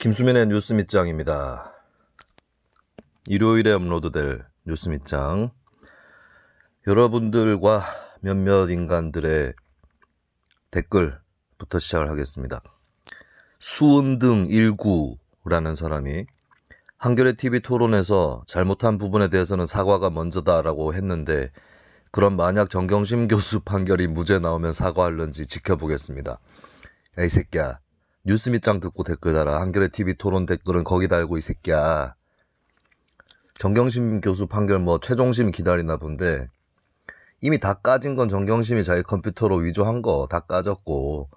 김수민의 뉴스 밑장입니다. 일요일에 업로드될 뉴스 밑장. 여러분들과 몇몇 인간들의 댓글부터 시작을 하겠습니다. 수은등 19라는 사람이 한겨레 TV 토론에서 잘못한 부분에 대해서는 사과가 먼저다라고 했는데, 그럼 만약 정경심 교수 판결이 무죄 나오면 사과할런지 지켜보겠습니다. 야, 이 새끼야. 뉴스 밑장 듣고 댓글 달아. 한겨레 TV 토론 댓글은 거기 달고, 이 새끼야. 정경심 교수 판결 최종심 기다리나 본데, 이미 다 까진 건 정경심이 자기 컴퓨터로 위조한 거 다 까졌고,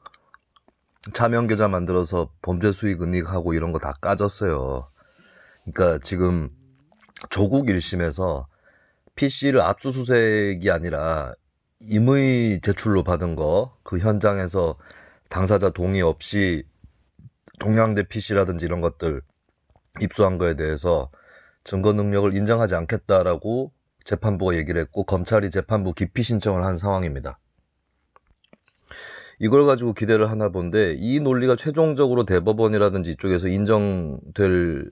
차명 계좌 만들어서 범죄 수익 은닉하고 이런 거 다 까졌어요. 그러니까 지금 조국 1심에서 PC를 압수수색이 아니라 임의 제출로 받은 거, 그 현장에서 당사자 동의 없이 동양대 PC라든지 이런 것들 입수한 거에 대해서 증거 능력을 인정하지 않겠다라고 재판부가 얘기를 했고, 검찰이 재판부 기피 신청을 한 상황입니다. 이걸 가지고 기대를 하나 본데, 이 논리가 최종적으로 대법원이라든지 이쪽에서 인정된다고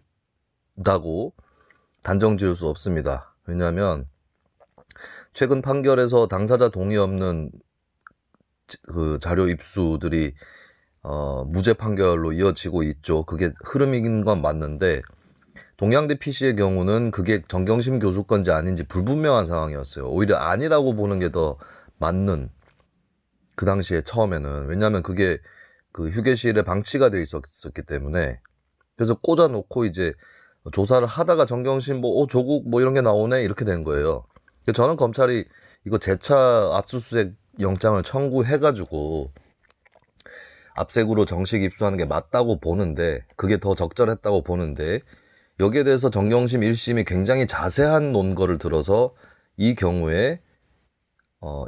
단정 지을 수 없습니다. 왜냐하면 최근 판결에서 당사자 동의 없는 그 자료 입수들이 무죄 판결로 이어지고 있죠. 그게 흐름인 건 맞는데, 동양대 PC의 경우는 그게 정경심 교수 건지 아닌지 불분명한 상황이었어요. 오히려 아니라고 보는 게 더 맞는, 그 당시에 처음에는. 왜냐하면 그게 그 휴게실에 방치가 돼 있었기 때문에. 그래서 꽂아놓고 이제 조사를 하다가 정경심 조국 이런 게 나오네 이렇게 된 거예요. 저는 검찰이 이거 재차 압수수색 영장을 청구해가지고 압색으로 정식 입수하는 게 맞다고 보는데, 그게 더 적절했다고 보는데, 여기에 대해서 정경심 1심이 굉장히 자세한 논거를 들어서 이 경우에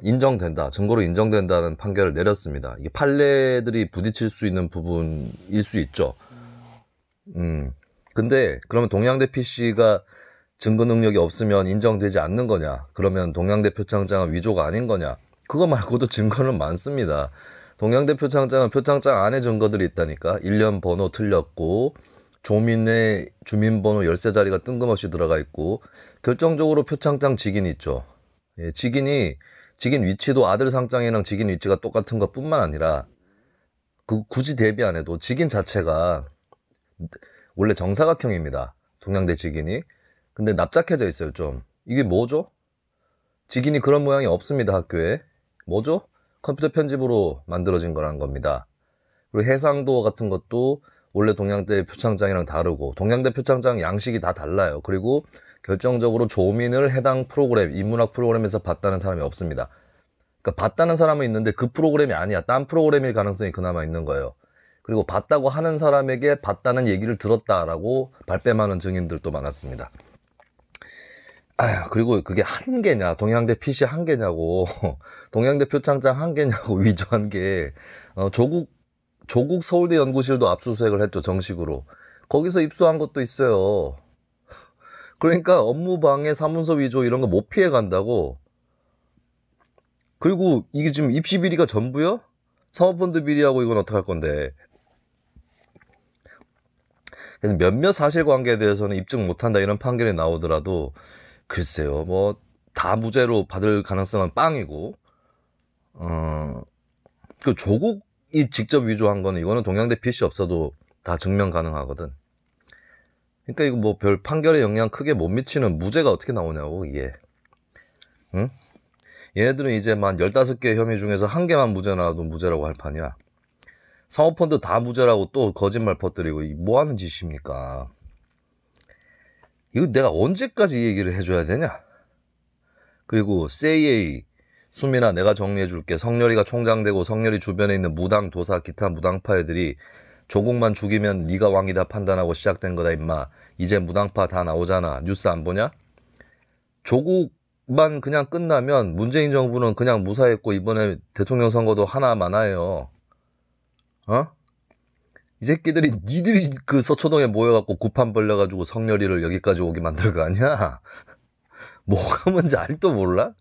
인정된다, 증거로 인정된다는 판결을 내렸습니다. 이게 판례들이 부딪힐 수 있는 부분일 수 있죠. 근데 그러면 동양대 PC가 증거 능력이 없으면 인정되지 않는 거냐? 그러면 동양대 표창장은 위조가 아닌 거냐? 그거 말고도 증거는 많습니다. 동양대 표창장은 표창장 안에 증거들이 있다니까. 1년 번호 틀렸고, 조민의 주민번호 열쇠 자리가 뜬금없이 들어가 있고, 결정적으로 표창장 직인이 있죠. 예, 직인 위치도 아들 상장이랑 직인 위치가 똑같은 것 뿐만 아니라, 굳이 대비 안 해도 직인 자체가 원래 정사각형입니다. 동양대 직인이. 근데 납작해져 있어요, 좀. 이게 뭐죠? 직인이 그런 모양이 없습니다, 학교에. 뭐죠? 컴퓨터 편집으로 만들어진 거라는 겁니다. 그리고 해상도 같은 것도 원래 동양대 표창장이랑 다르고, 동양대 표창장 양식이 다 달라요. 그리고 결정적으로 조민을 해당 프로그램, 인문학 프로그램에서 봤다는 사람이 없습니다. 그러니까 봤다는 사람은 있는데 그 프로그램이 아니야. 딴 프로그램일 가능성이 그나마 있는 거예요. 그리고 봤다고 하는 사람에게 봤다는 얘기를 들었다라고 발뺌하는 증인들도 많았습니다. 그리고 그게 한 개냐, 동양대 PC 한 개냐고, 동양대 표창장 한 개냐고 위조한 게, 조국 서울대 연구실도 압수수색을 했죠, 정식으로. 거기서 입수한 것도 있어요. 그러니까 업무방해, 사문서 위조 이런 거 못 피해 간다고. 그리고 이게 지금 입시 비리가 전부요? 사모펀드 비리하고 이건 어떡할 건데. 그래서 몇몇 사실관계에 대해서는 입증 못한다 이런 판결이 나오더라도, 글쎄요, 다 무죄로 받을 가능성은 빵이고, 그 조국이 직접 위조한 거는, 이거는 동양대 PC 없어도 다 증명 가능하거든. 그러니까 이거 별 판결에 영향 크게 못 미치는 무죄가 어떻게 나오냐고, 이게. 응? 얘네들은 이제 15개 혐의 중에서 한 개만 무죄 나와도 무죄라고 할 판이야. 사모펀드 다 무죄라고 또 거짓말 퍼뜨리고, 뭐 하는 짓입니까? 이거 내가 언제까지 이 얘기를 해줘야 되냐? 그리고 CAA, 수민아 내가 정리해줄게. 성렬이가 총장되고 성렬이 주변에 있는 무당, 도사, 기타 무당파 애들이 조국만 죽이면 네가 왕이다 판단하고 시작된 거다 임마. 이제 무당파 다 나오잖아. 뉴스 안 보냐? 조국만 그냥 끝나면 문재인 정부는 그냥 무사했고, 이번에 대통령 선거도 하나 많아요. 이 새끼들이 니들이 그 서초동에 모여갖고 구판 벌려가지고 성렬이를 여기까지 오게 만들 거 아니야? 뭐가 뭔지 아직도 몰라?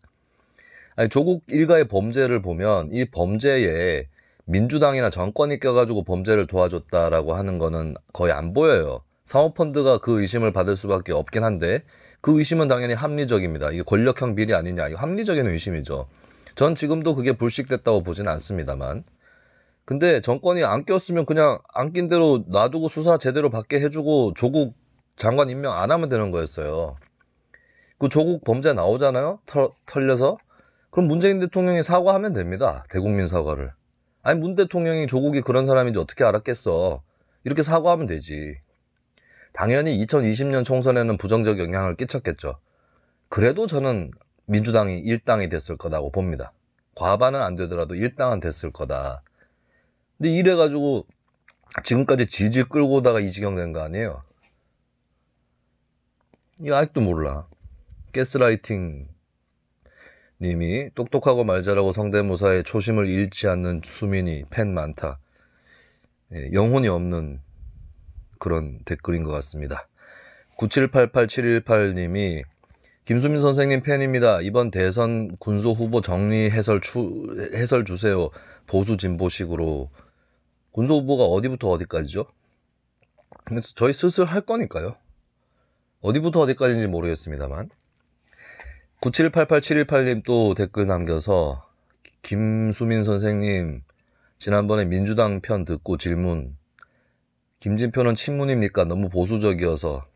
아니, 조국 일가의 범죄를 보면 이 범죄에 민주당이나 정권이 껴가지고 범죄를 도와줬다라고 하는 거는 거의 안 보여요. 사모펀드가 그 의심을 받을 수밖에 없긴 한데 그 의심은 당연히 합리적입니다. 이게 권력형 비리 아니냐, 이거 합리적인 의심이죠. 전 지금도 그게 불식됐다고 보지는 않습니다만, 근데 정권이 안 꼈으면 그냥 안 낀 대로 놔두고 수사 제대로 받게 해주고 조국 장관 임명 안 하면 되는 거였어요. 그 조국 범죄 나오잖아요, 털려서. 그럼 문재인 대통령이 사과하면 됩니다. 대국민 사과를. 아니, 문 대통령이 조국이 그런 사람인지 어떻게 알았겠어. 이렇게 사과하면 되지. 당연히 2020년 총선에는 부정적 영향을 끼쳤겠죠. 그래도 저는 민주당이 일당이 됐을 거라고 봅니다. 과반은 안 되더라도 일당은 됐을 거다. 근데 이래가지고 지금까지 질질 끌고 오다가 이 지경 된 거 아니에요? 이거 아직도 몰라. 가스라이팅 님이 똑똑하고 말 잘하고 성대모사에 초심을 잃지 않는 수민이 팬 많다. 예, 영혼이 없는 그런 댓글인 것 같습니다. 9788718님이 김수민 선생님 팬입니다. 이번 대선 군소 후보 정리 해설 주세요. 보수 진보식으로. 군소 후보가 어디부터 어디까지죠? 그래서 저희 슬슬 할 거니까요. 어디부터 어디까지인지 모르겠습니다만. 9788718님 또 댓글 남겨서 김수민 선생님 지난번에 민주당 편 듣고 질문, 김진표는 친문입니까? 너무 보수적이어서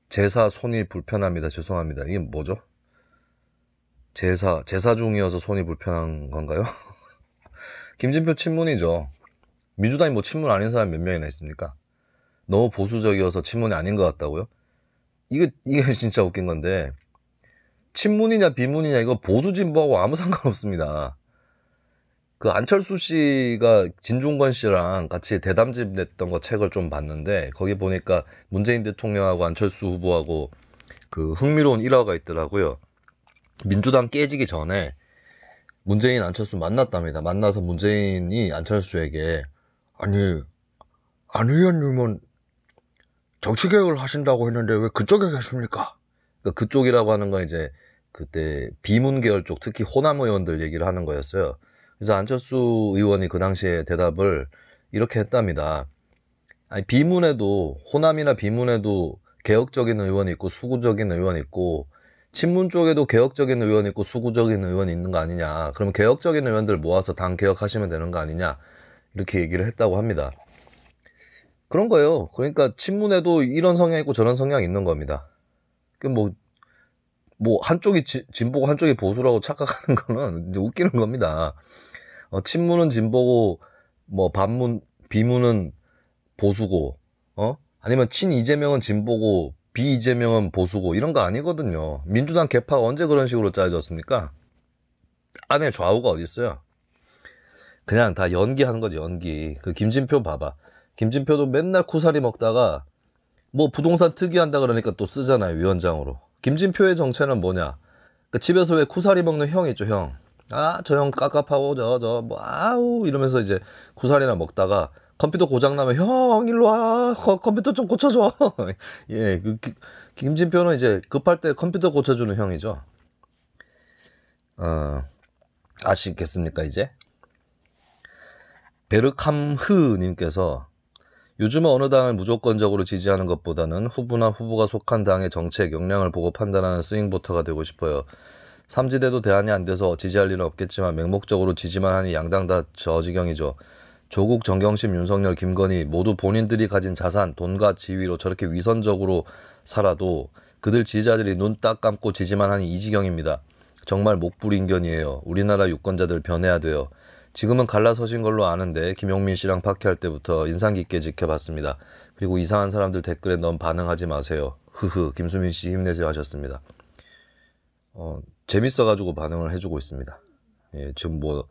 제사 손이 불편합니다. 죄송합니다. 이게 뭐죠? 제사 중이어서 손이 불편한 건가요? 김진표 친문이죠. 민주당이 뭐 친문 아닌 사람 몇 명이나 있습니까? 너무 보수적이어서 친문이 아닌 것 같다고요? 이게 진짜 웃긴 건데, 친문이냐 비문이냐 이거 보수 진보하고 아무 상관없습니다. 그 안철수 씨가 진중권 씨랑 같이 대담집 냈던 거 책을 좀 봤는데, 거기 보니까 문재인 대통령하고 안철수 후보하고 그 흥미로운 일화가 있더라고요. 민주당 깨지기 전에 문재인 안철수 만났답니다. 만나서 문재인이 안철수에게 아니 안 의원님은 정치개혁을 하신다고 했는데 왜 그쪽에 계십니까? 그러니까 그쪽이라고 하는 건 이제 그때 비문 계열 쪽, 특히 호남 의원들 얘기를 하는 거였어요. 그래서 안철수 의원이 그 당시에 대답을 이렇게 했답니다. 아니, 비문에도, 호남이나 비문에도 개혁적인 의원이 있고 수구적인 의원이 있고, 친문 쪽에도 개혁적인 의원이 있고 수구적인 의원이 있는 거 아니냐. 그럼 개혁적인 의원들 모아서 당 개혁하시면 되는 거 아니냐. 이렇게 얘기를 했다고 합니다. 그런 거예요. 그러니까 친문에도 이런 성향이 있고 저런 성향이 있는 겁니다. 그 뭐 한쪽이 진보고 한쪽이 보수라고 착각하는 거는 이제 웃기는 겁니다. 친문은 진보고 뭐 비문은 보수고, 아니면 친 이재명은 진보고 비 이재명은 보수고 이런 거 아니거든요. 민주당 개파가 언제 그런 식으로 짜여졌습니까? 안에 좌우가 어디 있어요? 그냥 다 연기하는 거지, 연기. 그 김진표 봐봐. 김진표도 맨날 쿠사리 먹다가 뭐 부동산 특이한다 그러니까 또 쓰잖아요, 위원장으로. 김진표의 정체는 뭐냐? 그 집에서 왜 쿠사리 먹는 형 있죠, 형. 아, 저 형 깝깝하고 뭐 아우 이러면서 이제 쿠사리나 먹다가 컴퓨터 고장 나면 형 일로 와, 컴퓨터 좀 고쳐줘. 예, 김진표는 이제 급할 때 컴퓨터 고쳐주는 형이죠. 아시겠습니까 이제? 베르캄흐님께서 요즘은 어느 당을 무조건적으로 지지하는 것보다는 후보나 후보가 속한 당의 정책, 역량을 보고 판단하는 스윙보터가 되고 싶어요. 삼지대도 대안이 안 돼서 지지할 일은 없겠지만 맹목적으로 지지만 하니 양당 다 저지경이죠. 조국, 정경심, 윤석열, 김건희 모두 본인들이 가진 자산, 돈과 지위로 저렇게 위선적으로 살아도 그들 지지자들이 눈 딱 감고 지지만 하니 이 지경입니다. 정말 목불인견이에요. 우리나라 유권자들 변해야 돼요. 지금은 갈라서신 걸로 아는데 김용민 씨랑 파키할 때부터 인상 깊게 지켜봤습니다. 그리고 이상한 사람들 댓글에 너무 반응하지 마세요. 흐흐, 김수민 씨 힘내세요 하셨습니다. 재밌어가지고 반응을 해주고 있습니다. 예, 지금 뭐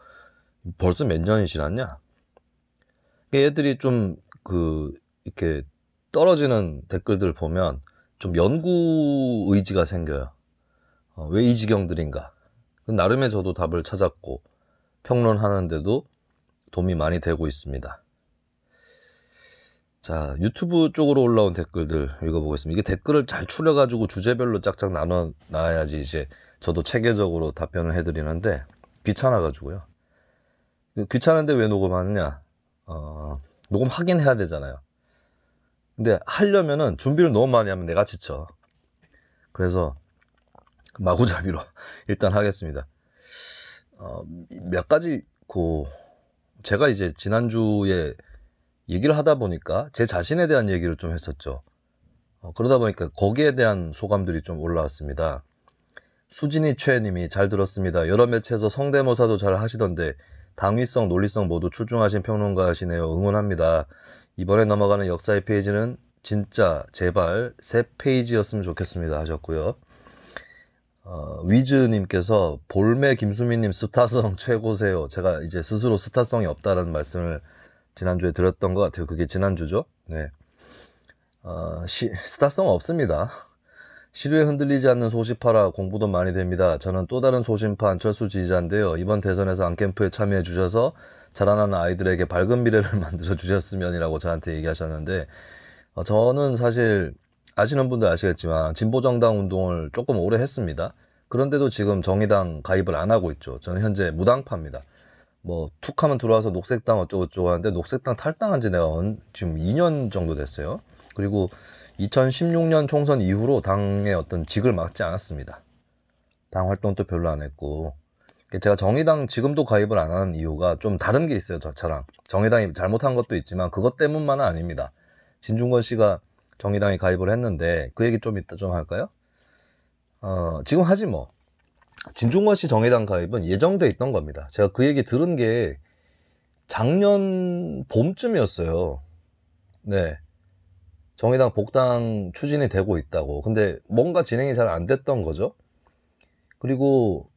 벌써 몇 년이 지났냐? 얘들이 좀 이렇게 떨어지는 댓글들 보면 좀 연구 의지가 생겨요. 왜 이 지경들인가? 나름의 저도 답을 찾았고 평론하는데도 도움이 많이 되고 있습니다. 자, 유튜브 쪽으로 올라온 댓글들 읽어보겠습니다. 이게 댓글을 잘 추려가지고 주제별로 짝짝 나눠놔야지 이제 저도 체계적으로 답변을 해드리는데 귀찮아가지고요. 귀찮은데 왜 녹음하느냐? 녹음하긴 해야 되잖아요. 근데 하려면은 준비를 너무 많이 하면 내가 지쳐. 그래서 마구잡이로 일단 하겠습니다. 몇 가지 제가 이제 지난주에 얘기를 하다 보니까 제 자신에 대한 얘기를 좀 했었죠. 그러다 보니까 거기에 대한 소감들이 좀 올라왔습니다. 수진이 최님이 잘 들었습니다. 여러 매체에서 성대모사도 잘 하시던데 당위성, 논리성 모두 출중하신 평론가시네요. 응원합니다. 이번에 넘어가는 역사의 페이지는 진짜 제발 3페이지였으면 좋겠습니다 하셨고요. 위즈님께서 볼메 김수민님 스타성 최고세요. 제가 이제 스스로 스타성이 없다라는 말씀을 지난주에 드렸던 것 같아요. 그게 지난주죠. 네. 스타성 없습니다. 시류에 흔들리지 않는 소심파라 공부도 많이 됩니다. 저는 또 다른 소심파 안철수 지지자인데요. 이번 대선에서 안캠프에 참여해 주셔서 자라나는 아이들에게 밝은 미래를 만들어 주셨으면이라고 저한테 얘기하셨는데, 저는 사실 아시는 분들 아시겠지만 진보정당 운동을 조금 오래 했습니다. 그런데도 지금 정의당 가입을 안 하고 있죠. 저는 현재 무당파입니다. 뭐 툭하면 들어와서 녹색당 어쩌고저쩌고 하는데 녹색당 탈당한 지 내가 지금 2년 정도 됐어요. 그리고 2016년 총선 이후로 당의 어떤 직을 맡지 않았습니다. 당 활동도 별로 안 했고, 제가 정의당 지금도 가입을 안 하는 이유가 좀 다른 게 있어요. 저랑 정의당이 잘못한 것도 있지만 그것 때문만은 아닙니다. 진중권 씨가 정의당에 가입을 했는데 그 얘기 좀 이따 좀 할까요? 지금 하지 뭐. 진중권 씨 정의당 가입은 예정돼 있던 겁니다. 제가 그 얘기 들은 게 작년 봄쯤이었어요. 네. 정의당 복당 추진이 되고 있다고. 근데 뭔가 진행이 잘 안 됐던 거죠. 그리고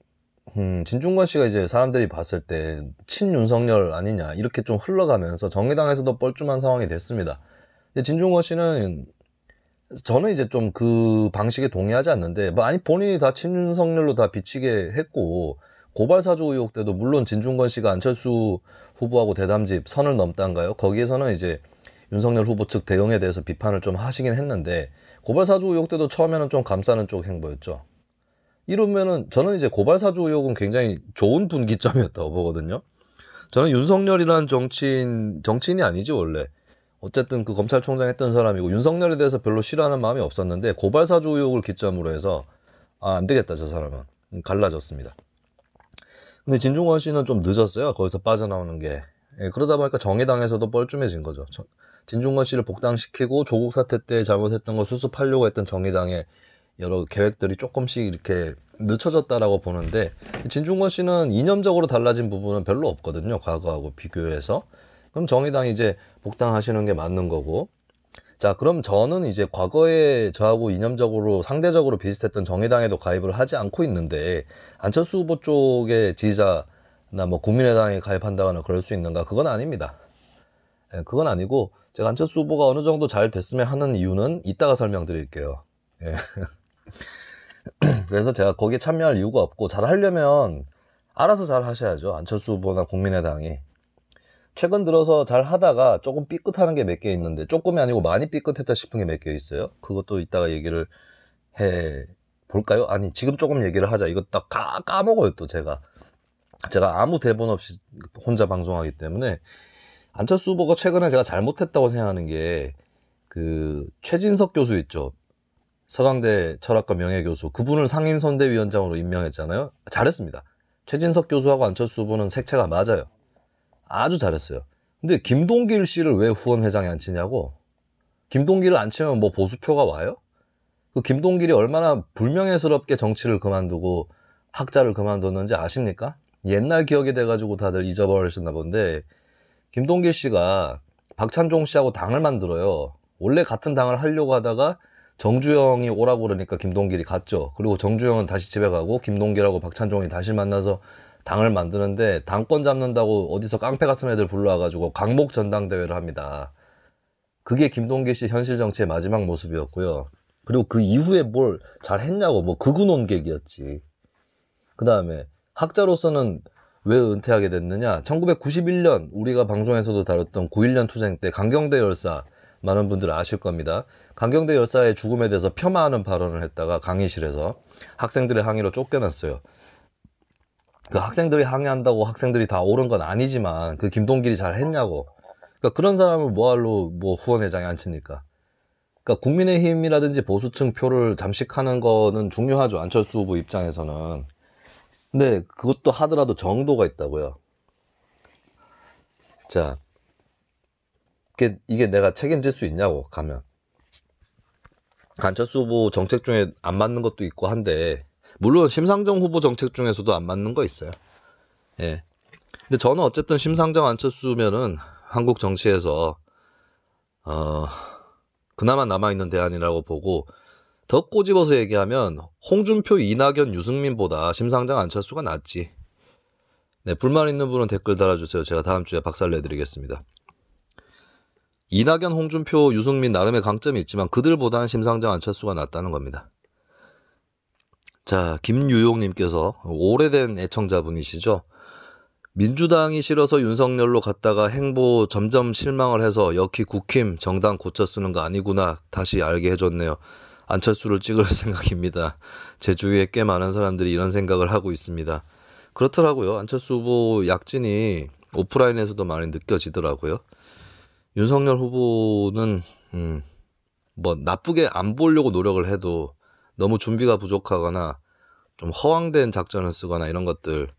진중권 씨가 이제 사람들이 봤을 때 친윤석열 아니냐 이렇게 좀 흘러가면서 정의당에서도 뻘쭘한 상황이 됐습니다. 근데 진중권 씨는 저는 이제 좀 그 방식에 동의하지 않는데, 아니 본인이 다 친윤석열로 다 비치게 했고, 고발사주 의혹 때도 물론 진중권 씨가 안철수 후보하고 대담집 선을 넘다인가요? 거기에서는 이제 윤석열 후보 측 대응에 대해서 비판을 좀 하시긴 했는데, 고발사주 의혹 때도 처음에는 좀 감싸는 쪽 행보였죠. 이러면은 저는 이제 고발사주 의혹은 굉장히 좋은 분기점이었다고 보거든요. 저는 윤석열이라는 정치인이 아니지 원래. 어쨌든 그 검찰총장 했던 사람이고 윤석열에 대해서 별로 싫어하는 마음이 없었는데 고발사주 의혹을 기점으로 해서 안 되겠다 저 사람은 갈라졌습니다. 근데 진중권 씨는 좀 늦었어요. 거기서 빠져나오는 게. 그러다 보니까 정의당에서도 뻘쭘해진 거죠. 진중권 씨를 복당시키고 조국 사태 때 잘못했던 거 수습하려고 했던 정의당의 여러 계획들이 조금씩 이렇게 늦춰졌다라고 보는데, 진중권 씨는 이념적으로 달라진 부분은 별로 없거든요. 과거하고 비교해서. 그럼 정의당이 이제 복당하시는 게 맞는 거고. 자, 그럼 저는 이제 과거에 저하고 이념적으로 상대적으로 비슷했던 정의당에도 가입을 하지 않고 있는데, 안철수 후보 쪽의 지지자나 뭐 국민의당에 가입한다거나 그럴 수 있는가? 그건 아닙니다. 그건 아니고, 제가 안철수 후보가 어느 정도 잘 됐으면 하는 이유는 이따가 설명드릴게요. 예. 그래서 제가 거기에 참여할 이유가 없고, 잘 하려면 알아서 잘 하셔야죠. 안철수 후보나 국민의당이. 최근 들어서 잘 하다가 조금 삐끗하는 게 몇 개 있는데, 조금이 아니고 많이 삐끗했다 싶은 게 몇 개 있어요. 그것도 이따가 얘기를 해 볼까요? 아니, 지금 조금 얘기를 하자. 이거 딱 까먹어요, 또 제가 아무 대본 없이 혼자 방송하기 때문에. 안철수 후보가 최근에 제가 잘못했다고 생각하는 게, 그 최진석 교수 있죠. 서강대 철학과 명예교수. 그분을 상임선대위원장으로 임명했잖아요. 잘했습니다. 최진석 교수하고 안철수 후보는 색채가 맞아요. 아주 잘했어요. 근데 김동길 씨를 왜 후원회장에 안 치냐고? 김동길을 안 치면 뭐 보수표가 와요? 그 김동길이 얼마나 불명예스럽게 정치를 그만두고 학자를 그만뒀는지 아십니까? 옛날 기억이 돼가지고 다들 잊어버리셨나 본데, 김동길 씨가 박찬종 씨하고 당을 만들어요. 원래 같은 당을 하려고 하다가 정주영이 오라고 그러니까 김동길이 갔죠. 그리고 정주영은 다시 집에 가고 김동길하고 박찬종이 다시 만나서 당을 만드는데, 당권 잡는다고 어디서 깡패 같은 애들 불러와가지고 강목 전당대회를 합니다. 그게 김동길 씨 현실 정치의 마지막 모습이었고요. 그리고 그 이후에 뭘 잘했냐고, 뭐 극우 논객이었지. 그 다음에 학자로서는 왜 은퇴하게 됐느냐? 1991년 우리가 방송에서도 다뤘던 9.11 투쟁 때 강경대 열사, 많은 분들 아실 겁니다. 강경대 열사의 죽음에 대해서 폄하하는 발언을 했다가 강의실에서 학생들의 항의로 쫓겨났어요. 그 학생들이 항의한다고 학생들이 다 옳은 건 아니지만 그 김동길이 잘 했냐고. 그러니까 그런 사람을 뭐할로 뭐 후원회장에 앉힙니까? 그러니까 국민의힘이라든지 보수층 표를 잠식하는 거는 중요하죠. 안철수 후보 입장에서는. 근데 그것도 하더라도 정도가 있다고요. 자, 이게 내가 책임질 수 있냐고 가면. 안철수 후보 정책 중에 안 맞는 것도 있고 한데 물론 심상정 후보 정책 중에서도 안 맞는 거 있어요. 예. 근데 저는 어쨌든 심상정 안철수면은 한국 정치에서 그나마 남아있는 대안이라고 보고, 더 꼬집어서 얘기하면 홍준표, 이낙연, 유승민보다 심상정 안철수가 낫지. 네, 불만 있는 분은 댓글 달아주세요. 제가 다음 주에 박살 내드리겠습니다. 이낙연, 홍준표, 유승민 나름의 강점이 있지만 그들보다는 심상정 안철수가 낫다는 겁니다. 자, 김유용님께서 오래된 애청자분이시죠. 민주당이 싫어서 윤석열로 갔다가 행보 점점 실망을 해서 역시 국힘 정당 고쳐 쓰는 거 아니구나 다시 알게 해줬네요. 안철수를 찍을 생각입니다. 제 주위에 꽤 많은 사람들이 이런 생각을 하고 있습니다. 그렇더라고요. 안철수 후보 약진이 오프라인에서도 많이 느껴지더라고요. 윤석열 후보는 뭐 나쁘게 안 보려고 노력을 해도 너무 준비가 부족하거나 좀 허황된 작전을 쓰거나 이런 것들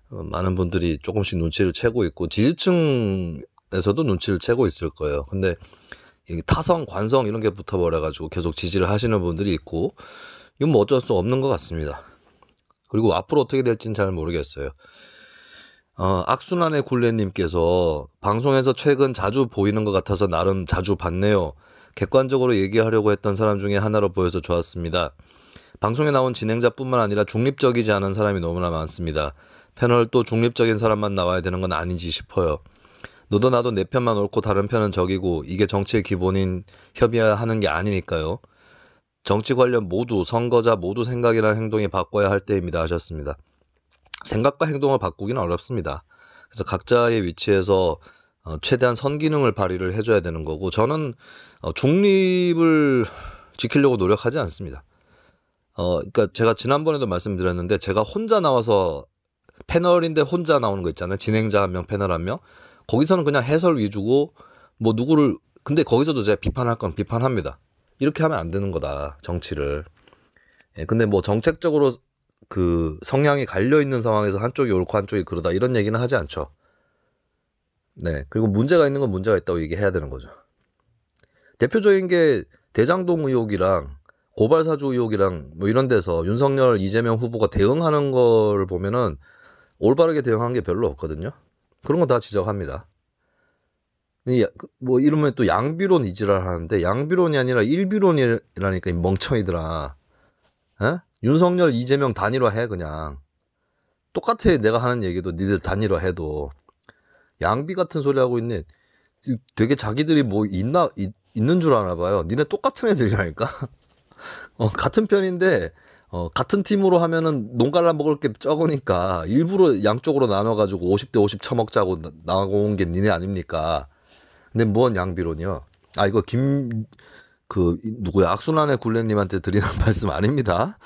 많은 분들이 조금씩 눈치를 채고 있고 지지층에서도 눈치를 채고 있을 거예요. 근데 타성, 관성 이런 게 붙어버려가지고 계속 지지를 하시는 분들이 있고 이건 뭐 어쩔 수 없는 것 같습니다. 그리고 앞으로 어떻게 될지는 잘 모르겠어요. 악순환의 굴레님께서 방송에서 최근 자주 보이는 것 같아서 나름 자주 봤네요. 객관적으로 얘기하려고 했던 사람 중에 하나로 보여서 좋았습니다. 방송에 나온 진행자뿐만 아니라 중립적이지 않은 사람이 너무나 많습니다. 패널 또 중립적인 사람만 나와야 되는 건 아닌지 싶어요. 너도 나도 내 편만 옳고 다른 편은 적이고 이게 정치의 기본인 협의하는 게 아니니까요. 정치 관련 모두 선거자 모두 생각이나 행동이 바꿔야 할 때입니다 하셨습니다. 생각과 행동을 바꾸기는 어렵습니다. 그래서 각자의 위치에서 최대한 선기능을 발휘를 해줘야 되는 거고 저는 중립을 지키려고 노력하지 않습니다. 그러니까 제가 지난번에도 말씀드렸는데 제가 혼자 나와서 패널인데 혼자 나오는 거 있잖아요. 진행자 한 명, 패널 한 명. 거기서는 그냥 해설 위주고 뭐 누구를 근데 거기서도 제가 비판할 건 비판합니다. 이렇게 하면 안 되는 거다. 정치를. 예, 근데 뭐 정책적으로 그 성향이 갈려 있는 상황에서 한쪽이 옳고 한쪽이 그러다 이런 얘기는 하지 않죠. 네. 그리고 문제가 있는 건 문제가 있다고 얘기해야 되는 거죠. 대표적인 게 대장동 의혹이랑 고발사주 의혹이랑 뭐 이런 데서 윤석열, 이재명 후보가 대응하는 거를 보면은 올바르게 대응한 게 별로 없거든요. 그런 거 다 지적합니다. 뭐 이러면 또 양비론 이지랄 하는데 양비론이 아니라 일비론이라니까 이 멍청이들아. 에? 윤석열, 이재명 단일화해 그냥. 똑같아 내가 하는 얘기도 니들 단일화해도. 양비 같은 소리 하고 있네. 되게 자기들이 뭐 있는 줄 아나 봐요. 니네 똑같은 애들이라니까. 같은 편인데 같은 팀으로 하면은 농갈라 먹을 게 적으니까 일부러 양쪽으로 나눠가지고 50대 50 처먹자고 나온 게 니네 아닙니까? 근데 뭔 양비론이요? 이거 누구야? 악순환의 굴레님한테 드리는 말씀 아닙니다.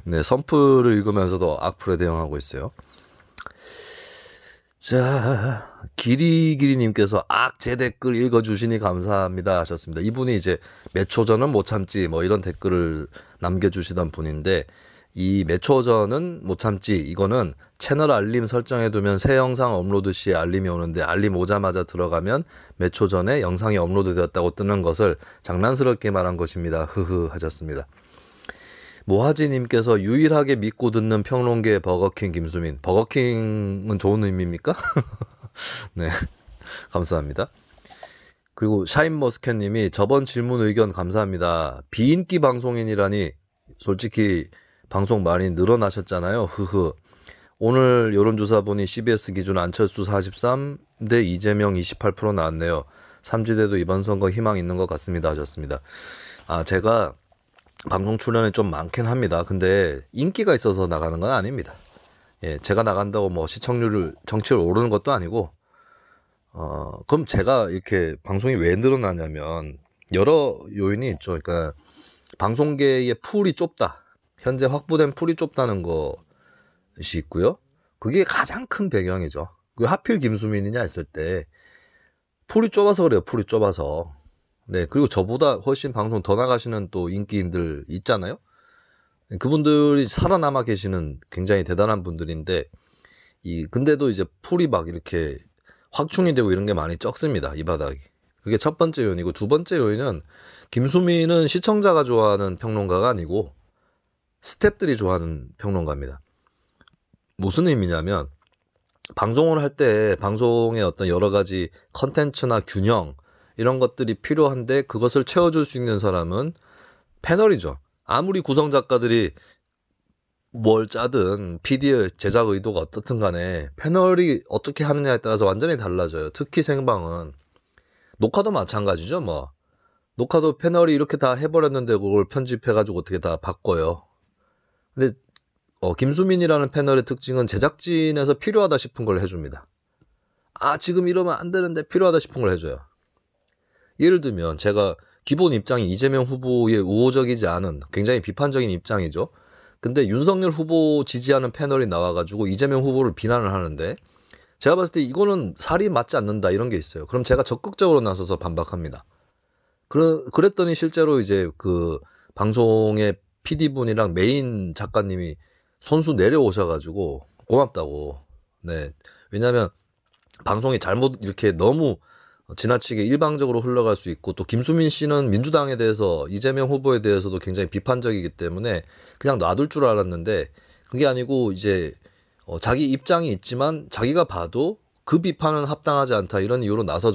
네, 선풀을 읽으면서도 악플에 대응하고 있어요. 자, 기리기리님께서 제 댓글 읽어주시니 감사합니다 하셨습니다. 이분이 이제 몇 초 전은 못 참지 뭐 이런 댓글을 남겨주시던 분인데 이 몇 초 전은 못 참지 이거는 채널 알림 설정해두면 새 영상 업로드 시에 알림이 오는데 알림 오자마자 들어가면 몇 초 전에 영상이 업로드 되었다고 뜨는 것을 장난스럽게 말한 것입니다. 흐흐 하셨습니다. 모하지님께서 유일하게 믿고 듣는 평론계 버거킹 김수민. 버거킹은 좋은 의미입니까? 네, 감사합니다. 그리고 샤인머스켓님이 저번 질문 의견 감사합니다. 비인기 방송인이라니 솔직히 방송 많이 늘어나셨잖아요. 흐흐. 오늘 여론조사 보니 CBS 기준 안철수 43대 이재명 28% 나왔네요. 삼지대도 이번 선거 희망 있는 것 같습니다 하셨습니다. 제가 방송 출연이 좀 많긴 합니다. 근데 인기가 있어서 나가는 건 아닙니다. 예, 제가 나간다고 뭐 정치를 오르는 것도 아니고, 그럼 제가 이렇게 방송이 왜 늘어나냐면, 여러 요인이 있죠. 그러니까, 방송계의 풀이 좁다. 현재 확보된 풀이 좁다는 거, 있고요. 그게 가장 큰 배경이죠. 왜 하필 김수민이냐 했을 때 풀이 좁아서 그래요. 풀이 좁아서. 네, 그리고 저보다 훨씬 방송 더 나가시는 또 인기인들 있잖아요. 그분들이 살아남아 계시는 굉장히 대단한 분들인데 근데도 이제 풀이 막 이렇게 확충이 되고 이런 게 많이 적습니다. 이 바닥이. 그게 첫 번째 요인이고, 두 번째 요인은 김수민은 시청자가 좋아하는 평론가가 아니고 스탭들이 좋아하는 평론가입니다. 무슨 의미냐면 방송을 할 때 방송의 어떤 여러 가지 컨텐츠나 균형 이런 것들이 필요한데 그것을 채워줄 수 있는 사람은 패널이죠. 아무리 구성 작가들이 뭘 짜든 PD의 제작 의도가 어떻든 간에 패널이 어떻게 하느냐에 따라서 완전히 달라져요. 특히 생방은. 녹화도 마찬가지죠. 뭐 녹화도 패널이 이렇게 다 해버렸는데 그걸 편집해가지고 어떻게 다 바꿔요. 근데 김수민이라는 패널의 특징은 제작진에서 필요하다 싶은 걸 해줍니다. 아, 지금 이러면 안 되는데 필요하다 싶은 걸 해줘요. 예를 들면 제가 기본 입장이 이재명 후보의 우호적이지 않은 굉장히 비판적인 입장이죠. 근데 윤석열 후보 지지하는 패널이 나와가지고 이재명 후보를 비난을 하는데 제가 봤을 때 이거는 살이 맞지 않는다 이런 게 있어요. 그럼 제가 적극적으로 나서서 반박합니다. 그랬더니 실제로 이제 그 방송의 PD분이랑 메인 작가님이 손수 내려오셔가지고 고맙다고. 네. 왜냐면 방송이 잘못 이렇게 너무 지나치게 일방적으로 흘러갈 수 있고, 또 김수민 씨는 민주당에 대해서 이재명 후보에 대해서도 굉장히 비판적이기 때문에 그냥 놔둘 줄 알았는데 그게 아니고 이제 자기 입장이 있지만 자기가 봐도 그 비판은 합당하지 않다 이런 이유로 나서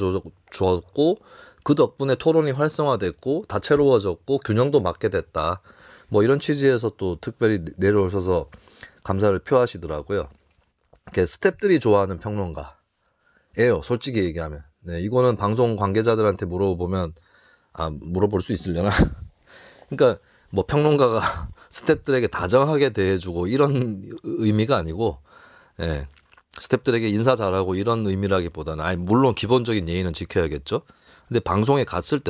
주었고, 그 덕분에 토론이 활성화됐고 다채로워졌고 균형도 맞게 됐다. 뭐 이런 취지에서 또 특별히 내려오셔서 감사를 표하시더라고요. 스탭들이 좋아하는 평론가예요. 솔직히 얘기하면. 네, 이거는 방송 관계자들한테 물어보면 물어볼 수 있으려나? 그러니까 뭐 평론가가 스탭들에게 다정하게 대해주고 이런 의미가 아니고, 예, 스탭들에게 인사 잘하고 이런 의미라기보다는 물론 기본적인 예의는 지켜야겠죠. 근데 방송에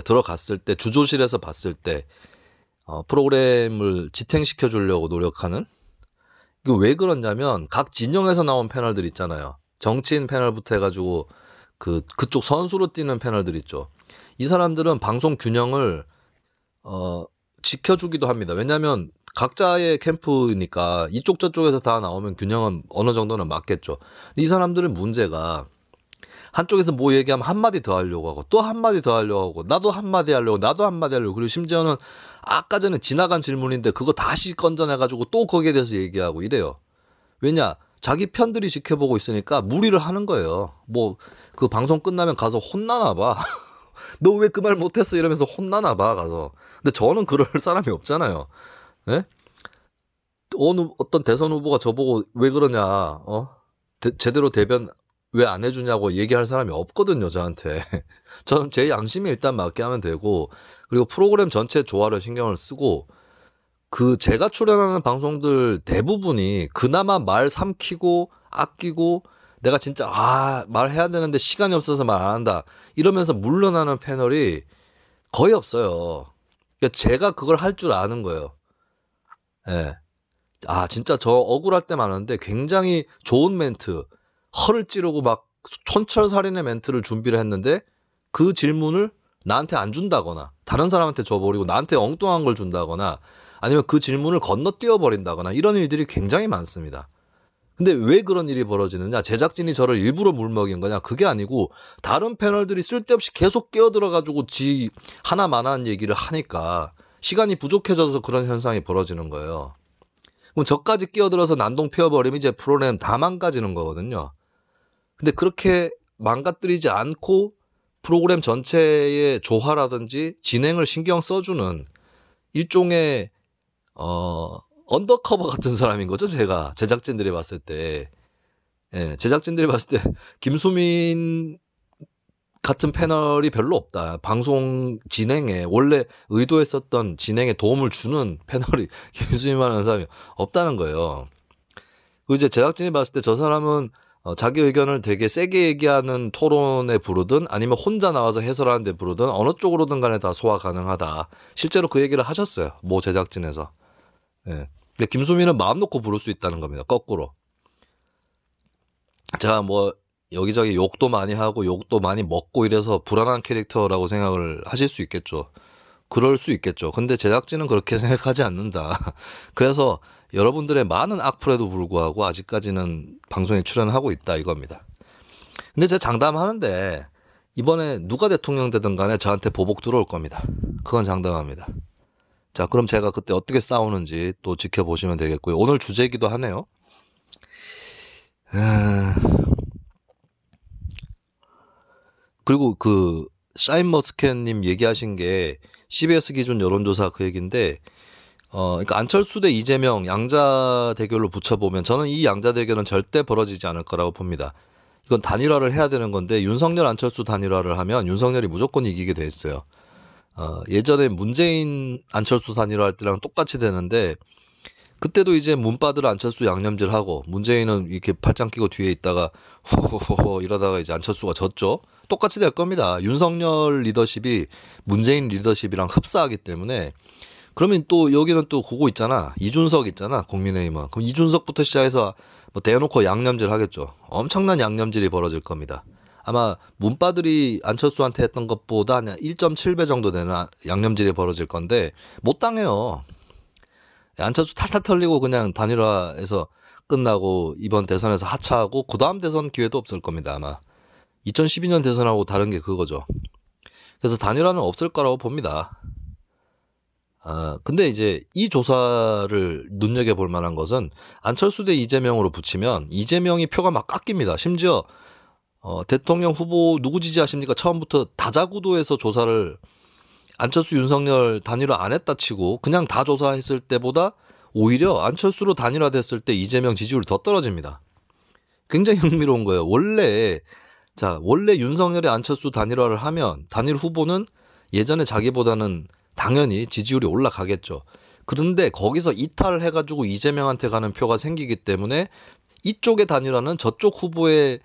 들어갔을 때 주조실에서 봤을 때 프로그램을 지탱시켜 주려고 노력하는, 이거 왜 그러냐면 각 진영에서 나온 패널들 있잖아요. 정치인 패널부터 해가지고 그쪽 선수로 뛰는 패널들 있죠. 이 사람들은 방송 균형을 지켜주기도 합니다. 왜냐하면 각자의 캠프니까 이쪽 저쪽에서 다 나오면 균형은 어느 정도는 맞겠죠. 이 사람들은 문제가 한쪽에서 뭐 얘기하면 한마디 더 하려고 하고 또 한마디 더 하려고 하고 나도 한마디 하려고 나도 한마디 하려고, 그리고 심지어는 아까 전에 지나간 질문인데 그거 다시 건져내가지고 또 거기에 대해서 얘기하고 이래요. 왜냐? 자기 편들이 지켜보고 있으니까 무리를 하는 거예요. 뭐 그 방송 끝나면 가서 혼나나 봐. 너 왜 그 말 못했어 이러면서 혼나나 봐 가서. 근데 저는 그럴 사람이 없잖아요. 네? 어떤 대선 후보가 저보고 왜 그러냐, 제대로 대변 왜 안 해주냐고 얘기할 사람이 없거든요, 저한테. 저는 제 양심에 일단 맞게 하면 되고, 그리고 프로그램 전체 조화를 신경을 쓰고, 제가 출연하는 방송들 대부분이 그나마 말 삼키고 아끼고 내가 진짜 말해야 되는데 시간이 없어서 말 안 한다 이러면서 물러나는 패널이 거의 없어요. 그러니까 제가 그걸 할 줄 아는 거예요. 예. 진짜 저 억울할 때 많은데 굉장히 좋은 멘트, 허를 찌르고 막 촌철살인의 멘트를 준비를 했는데 그 질문을 나한테 안 준다거나 다른 사람한테 줘버리고 나한테 엉뚱한 걸 준다거나 아니면 그 질문을 건너뛰어 버린다거나 이런 일들이 굉장히 많습니다. 근데 왜 그런 일이 벌어지느냐? 제작진이 저를 일부러 물먹인 거냐? 그게 아니고 다른 패널들이 쓸데없이 계속 끼어들어가지고 지 하나만한 얘기를 하니까 시간이 부족해져서 그런 현상이 벌어지는 거예요. 그럼 저까지 끼어들어서 난동 피워버리면 이제 프로그램 다 망가지는 거거든요. 근데 그렇게 망가뜨리지 않고 프로그램 전체의 조화라든지 진행을 신경 써주는 일종의 언더커버 같은 사람인 거죠. 제가 제작진들이 봤을 때, 제작진들이 봤을 때 김수민 같은 패널이 별로 없다. 방송 진행에 원래 의도했었던 진행에 도움을 주는 패널이 김수민이라는 사람이 없다는 거예요. 그리고 이제 제작진이 봤을 때 저 사람은 자기 의견을 되게 세게 얘기하는 토론에 부르든 아니면 혼자 나와서 해설하는 데 부르든 어느 쪽으로든 간에 다 소화 가능하다. 실제로 그 얘기를 하셨어요. 모 제작진에서. 예. 근데 김수민은 마음 놓고 부를 수 있다는 겁니다. 거꾸로. 제가 뭐 여기저기 욕도 많이 하고 욕도 많이 먹고 이래서 불안한 캐릭터라고 생각을 하실 수 있겠죠. 그럴 수 있겠죠. 근데 제작진은 그렇게 생각하지 않는다. 그래서 여러분들의 많은 악플에도 불구하고 아직까지는 방송에 출연하고 있다 이겁니다. 근데 제가 장담하는데 이번에 누가 대통령 되든 간에 저한테 보복 들어올 겁니다. 그건 장담합니다. 자, 그럼 제가 그때 어떻게 싸우는지 또 지켜보시면 되겠고요. 오늘 주제이기도 하네요. 그리고 그 샤인머스켓님 얘기하신 게 CBS 기준 여론조사 그 얘기인데, 그러니까 안철수 대 이재명 양자 대결로 붙여보면 저는 이 양자 대결은 절대 벌어지지 않을 거라고 봅니다. 이건 단일화를 해야 되는 건데 윤석열 안철수 단일화를 하면 윤석열이 무조건 이기게 돼 있어요. 예전에 문재인 안철수 단일화 할 때랑 똑같이 되는데 그때도 이제 문바들 안철수 양념질 하고 문재인은 이렇게 팔짱 끼고 뒤에 있다가 호호호호 이러다가 이제 안철수가 졌죠. 똑같이 될 겁니다. 윤석열 리더십이 문재인 리더십이랑 흡사하기 때문에. 그러면 또 여기는 또 그거 있잖아. 이준석 있잖아. 국민의힘은. 그럼 이준석부터 시작해서 뭐 대놓고 양념질 하겠죠. 엄청난 양념질이 벌어질 겁니다. 아마 문바들이 안철수한테 했던 것보다 한 1.7배 정도 되는 양념질이 벌어질 건데 못 당해요. 안철수 탈탈 털리고 그냥 단일화해서 끝나고 이번 대선에서 하차하고 그 다음 대선 기회도 없을 겁니다. 아마 2012년 대선하고 다른 게 그거죠. 그래서 단일화는 없을 거라고 봅니다. 근데 이제 이 조사를 눈여겨볼 만한 것은 안철수 대 이재명으로 붙이면 이재명이 표가 막 깎입니다. 심지어 대통령 후보 누구 지지하십니까? 처음부터 다자구도에서 조사를 안철수 윤석열 단일화 안 했다 치고 그냥 다 조사했을 때보다 오히려 안철수로 단일화됐을 때 이재명 지지율이 더 떨어집니다. 굉장히 흥미로운 거예요. 원래 윤석열이 안철수 단일화를 하면 단일 후보는 예전에 자기보다는 당연히 지지율이 올라가겠죠. 그런데 거기서 이탈을 해가지고 이재명한테 가는 표가 생기기 때문에 이쪽의 단일화는 저쪽 후보의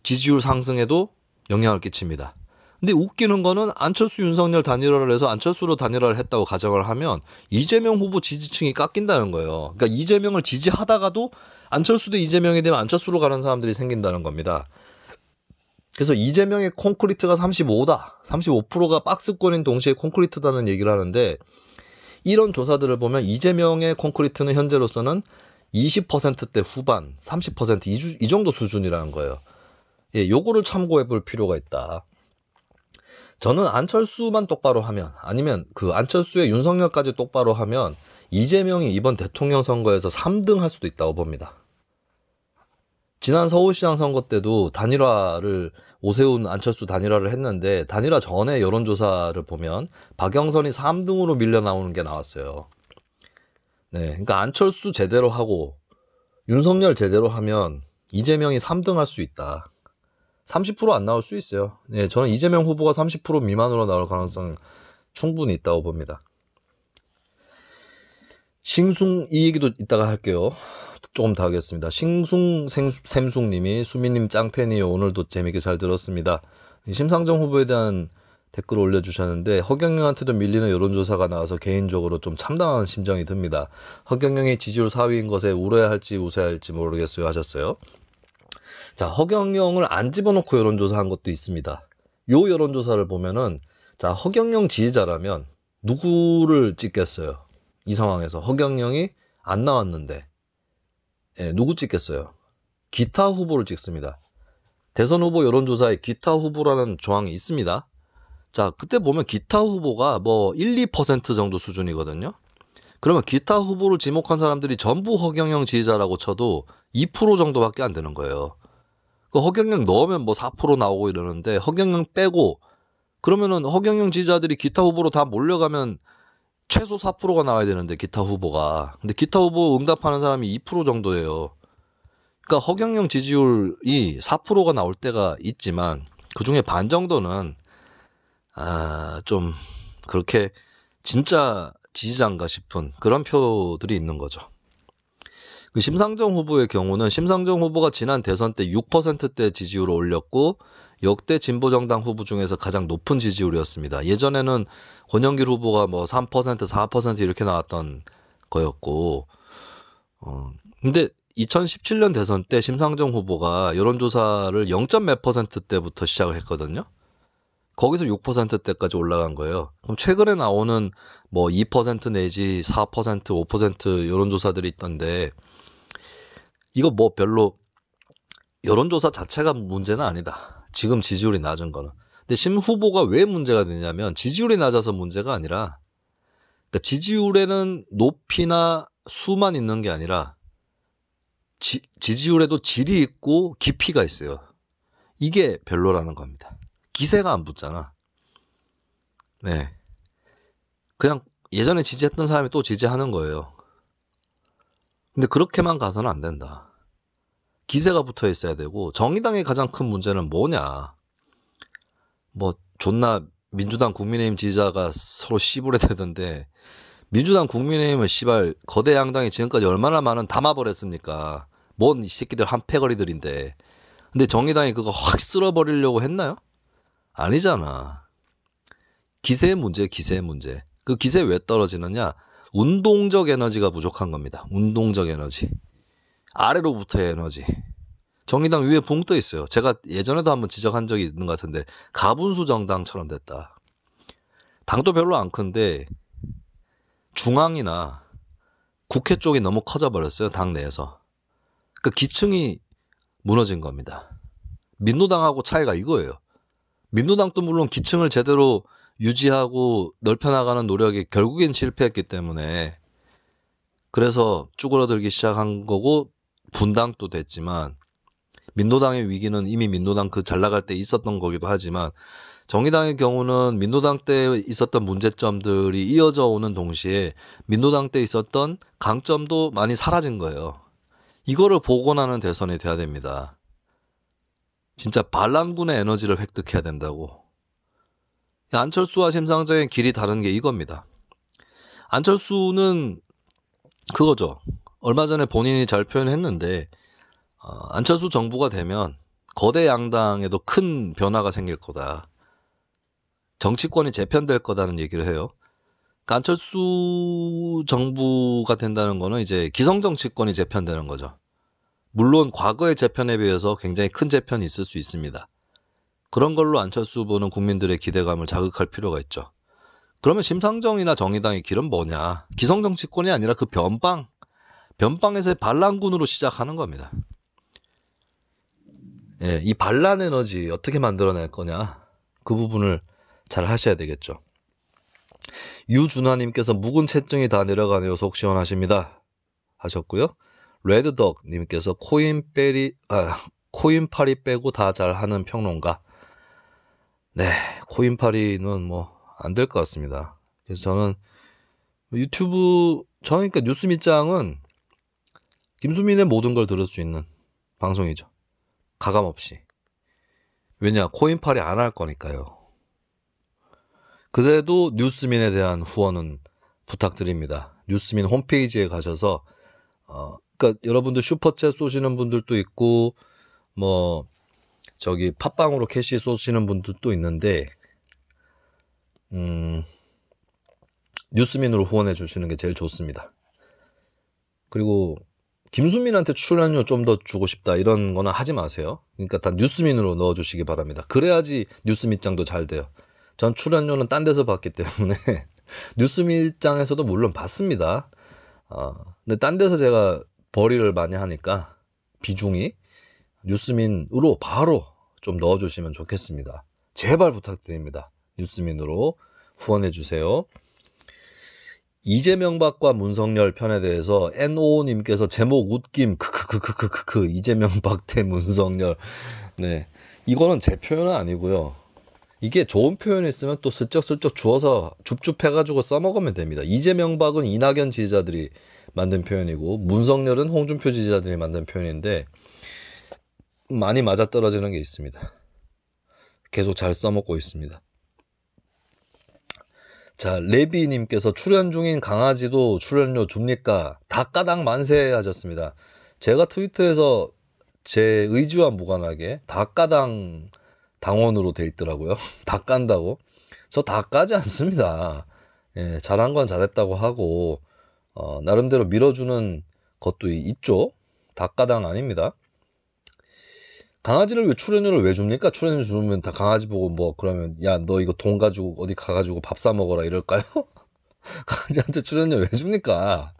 지지율 상승에도 영향을 끼칩니다. 근데 웃기는 거는 안철수 윤석열 단일화를 해서 안철수로 단일화를 했다고 가정을 하면 이재명 후보 지지층이 깎인다는 거예요. 그러니까 이재명을 지지하다가도 안철수 대 이재명이 되면 안철수로 가는 사람들이 생긴다는 겁니다. 그래서 이재명의 콘크리트가 35다. 35%가 박스권인 동시에 콘크리트다는 얘기를 하는데 이런 조사들을 보면 이재명의 콘크리트는 현재로서는 20%대 후반, 30% 이 정도 수준이라는 거예요. 예, 요거를 참고해 볼 필요가 있다. 저는 안철수만 똑바로 하면 아니면 그 안철수의 윤석열까지 똑바로 하면 이재명이 이번 대통령 선거에서 3등 할 수도 있다고 봅니다. 지난 서울시장 선거 때도 단일화를 오세훈 안철수 단일화를 했는데 단일화 전에 여론조사를 보면 박영선이 3등으로 밀려 나오는 게 나왔어요. 네, 그러니까 안철수 제대로 하고 윤석열 제대로 하면 이재명이 3등 할 수 있다. 30% 안 나올 수 있어요. 네, 저는 이재명 후보가 30% 미만으로 나올 가능성 충분히 있다고 봅니다. 싱숭 이 얘기도 이따가 할게요. 조금 더 하겠습니다. 싱숭 샘숭님이 수미님 짱팬이요. 오늘도 재밌게 잘 들었습니다. 심상정 후보에 대한 댓글 올려주셨는데 허경영한테도 밀리는 여론조사가 나와서 개인적으로 좀 참담한 심정이 듭니다. 허경영의 지지율 4위인 것에 울어야 할지 웃어야 할지 모르겠어요 하셨어요. 자, 허경영을 안 집어넣고 여론조사한 것도 있습니다. 요 여론조사를 보면은 자, 허경영 지지자라면 누구를 찍겠어요? 이 상황에서 허경영이 안 나왔는데 누구 찍겠어요? 기타 후보를 찍습니다. 대선 후보 여론조사에 기타 후보라는 조항이 있습니다. 자, 그때 보면 기타 후보가 뭐 1, 2% 정도 수준이거든요. 그러면 기타 후보를 지목한 사람들이 전부 허경영 지지자라고 쳐도 2% 정도밖에 안 되는 거예요. 그 허경영 넣으면 뭐 4% 나오고 이러는데 허경영 빼고 그러면은 허경영 지지자들이 기타 후보로 다 몰려가면 최소 4%가 나와야 되는데 기타 후보가. 근데 기타 후보 응답하는 사람이 2% 정도예요. 그러니까 허경영 지지율이 4%가 나올 때가 있지만 그중에 반 정도는 좀 그렇게 진짜 지지자인가 싶은 그런 표들이 있는 거죠. 그 심상정 후보의 경우는 심상정 후보가 지난 대선 때 6%대 지지율을 올렸고 역대 진보정당 후보 중에서 가장 높은 지지율이었습니다. 예전에는 권영길 후보가 뭐 3%, 4% 이렇게 나왔던 거였고, 근데 2017년 대선 때 심상정 후보가 여론조사를 0. 몇 %대부터 시작을 했거든요. 거기서 6%대까지 올라간 거예요. 그럼 최근에 나오는 뭐 2% 내지 4%, 5% 여론조사들이 있던데 이거 뭐 별로 여론조사 자체가 문제는 아니다. 지금 지지율이 낮은 거는. 근데 심 후보가 왜 문제가 되냐면 지지율이 낮아서 문제가 아니라 그러니까 지지율에는 높이나 수만 있는 게 아니라 지지율에도 질이 있고 깊이가 있어요. 이게 별로라는 겁니다. 기세가 안 붙잖아. 네. 그냥 예전에 지지했던 사람이 또 지지하는 거예요. 근데 그렇게만 가서는 안 된다. 기세가 붙어 있어야 되고 정의당의 가장 큰 문제는 뭐냐. 뭐 존나 민주당 국민의힘 지지자가 서로 씨부레 되던데 민주당 국민의힘은 씨발 거대 양당이 지금까지 얼마나 많은 담아버렸습니까. 뭔 이 새끼들 한패거리들인데. 근데 정의당이 그거 확 쓸어버리려고 했나요? 아니잖아. 기세의 문제, 기세의 문제. 그 기세 왜 떨어지느냐? 운동적 에너지가 부족한 겁니다. 운동적 에너지. 아래로부터의 에너지. 정의당 위에 붕 떠 있어요. 제가 예전에도 한번 지적한 적이 있는 것 같은데 가분수 정당처럼 됐다. 당도 별로 안 큰데 중앙이나 국회 쪽이 너무 커져 버렸어요. 당 내에서. 그 기층이 무너진 겁니다. 민노당하고 차이가 이거예요. 민노당도 물론 기층을 제대로 유지하고 넓혀나가는 노력이 결국엔 실패했기 때문에 그래서 쭈그러들기 시작한 거고 분당도 됐지만 민노당의 위기는 이미 민노당 그 잘 나갈 때 있었던 거기도 하지만 정의당의 경우는 민노당 때 있었던 문제점들이 이어져 오는 동시에 민노당 때 있었던 강점도 많이 사라진 거예요. 이거를 복원하는 대선이 돼야 됩니다. 진짜 반란군의 에너지를 획득해야 된다고. 안철수와 심상정의 길이 다른 게 이겁니다. 안철수는 그거죠. 얼마 전에 본인이 잘 표현했는데 안철수 정부가 되면 거대 양당에도 큰 변화가 생길 거다. 정치권이 재편될 거다는 얘기를 해요. 그러니까 안철수 정부가 된다는 거는 이제 기성 정치권이 재편되는 거죠. 물론 과거의 재편에 비해서 굉장히 큰 재편이 있을 수 있습니다. 그런 걸로 안철수 후보는 국민들의 기대감을 자극할 필요가 있죠. 그러면 심상정이나 정의당의 길은 뭐냐? 기성 정치권이 아니라 그 변방에서의 반란군으로 시작하는 겁니다. 예, 이 반란 에너지 어떻게 만들어낼 거냐? 그 부분을 잘 하셔야 되겠죠. 유준하님께서 묵은 채증이 다 내려가네요. 속 시원하십니다. 하셨고요. 레드덕님께서 코인파리 빼고 다 잘하는 평론가. 네, 코인파리는 뭐 안 될 것 같습니다. 그래서 저는 유튜브, 그러니까 뉴스 밑장은 김수민의 모든 걸 들을 수 있는 방송이죠. 가감없이. 왜냐, 코인팔이 안 할 거니까요. 그래도 뉴스민에 대한 후원은 부탁드립니다. 뉴스민 홈페이지에 가셔서 그러니까 여러분들 슈퍼챗 쏘시는 분들도 있고 뭐 저기 팟빵으로 캐시 쏘시는 분들도 있는데 뉴스민으로 후원해 주시는 게 제일 좋습니다. 그리고 김수민한테 출연료 좀 더 주고 싶다 이런 거는 하지 마세요. 그러니까 다 뉴스민으로 넣어주시기 바랍니다. 그래야지 뉴스민장도 잘 돼요. 전 출연료는 딴 데서 받기 때문에 뉴스민장에서도 물론 받습니다. 근데 딴 데서 제가 벌이를 많이 하니까 비중이 뉴스민으로 바로 좀 넣어주시면 좋겠습니다. 제발 부탁드립니다. 뉴스민으로 후원해 주세요. 이재명박과 문성열 편에 대해서 NO님께서 제목 웃김 크크크크크크 이재명박 대 문성열. 네, 이거는 제 표현은 아니고요. 이게 좋은 표현이 있으면 또 슬쩍슬쩍 주워서 줍줍해가지고 써먹으면 됩니다. 이재명박은 이낙연 지지자들이 만든 표현이고 문성열은 홍준표 지지자들이 만든 표현인데 많이 맞아떨어지는 게 있습니다. 계속 잘 써먹고 있습니다. 자, 레비님께서 출연 중인 강아지도 출연료 줍니까? 닭가당 만세 하셨습니다. 제가 트위터에서 제 의지와 무관하게 닭가당 당원으로 돼 있더라고요. 닭 깐다고. 저 닭 까지 않습니다. 예, 잘한 건 잘했다고 하고 나름대로 밀어주는 것도 있죠. 닭가당 아닙니다. 강아지를 왜 출연료를 왜 줍니까? 출연료 주면 다 강아지 보고 뭐 그러면 야 너 이거 돈 가지고 어디 가가지고 밥 사 먹어라 이럴까요? 강아지한테 출연료 왜 줍니까?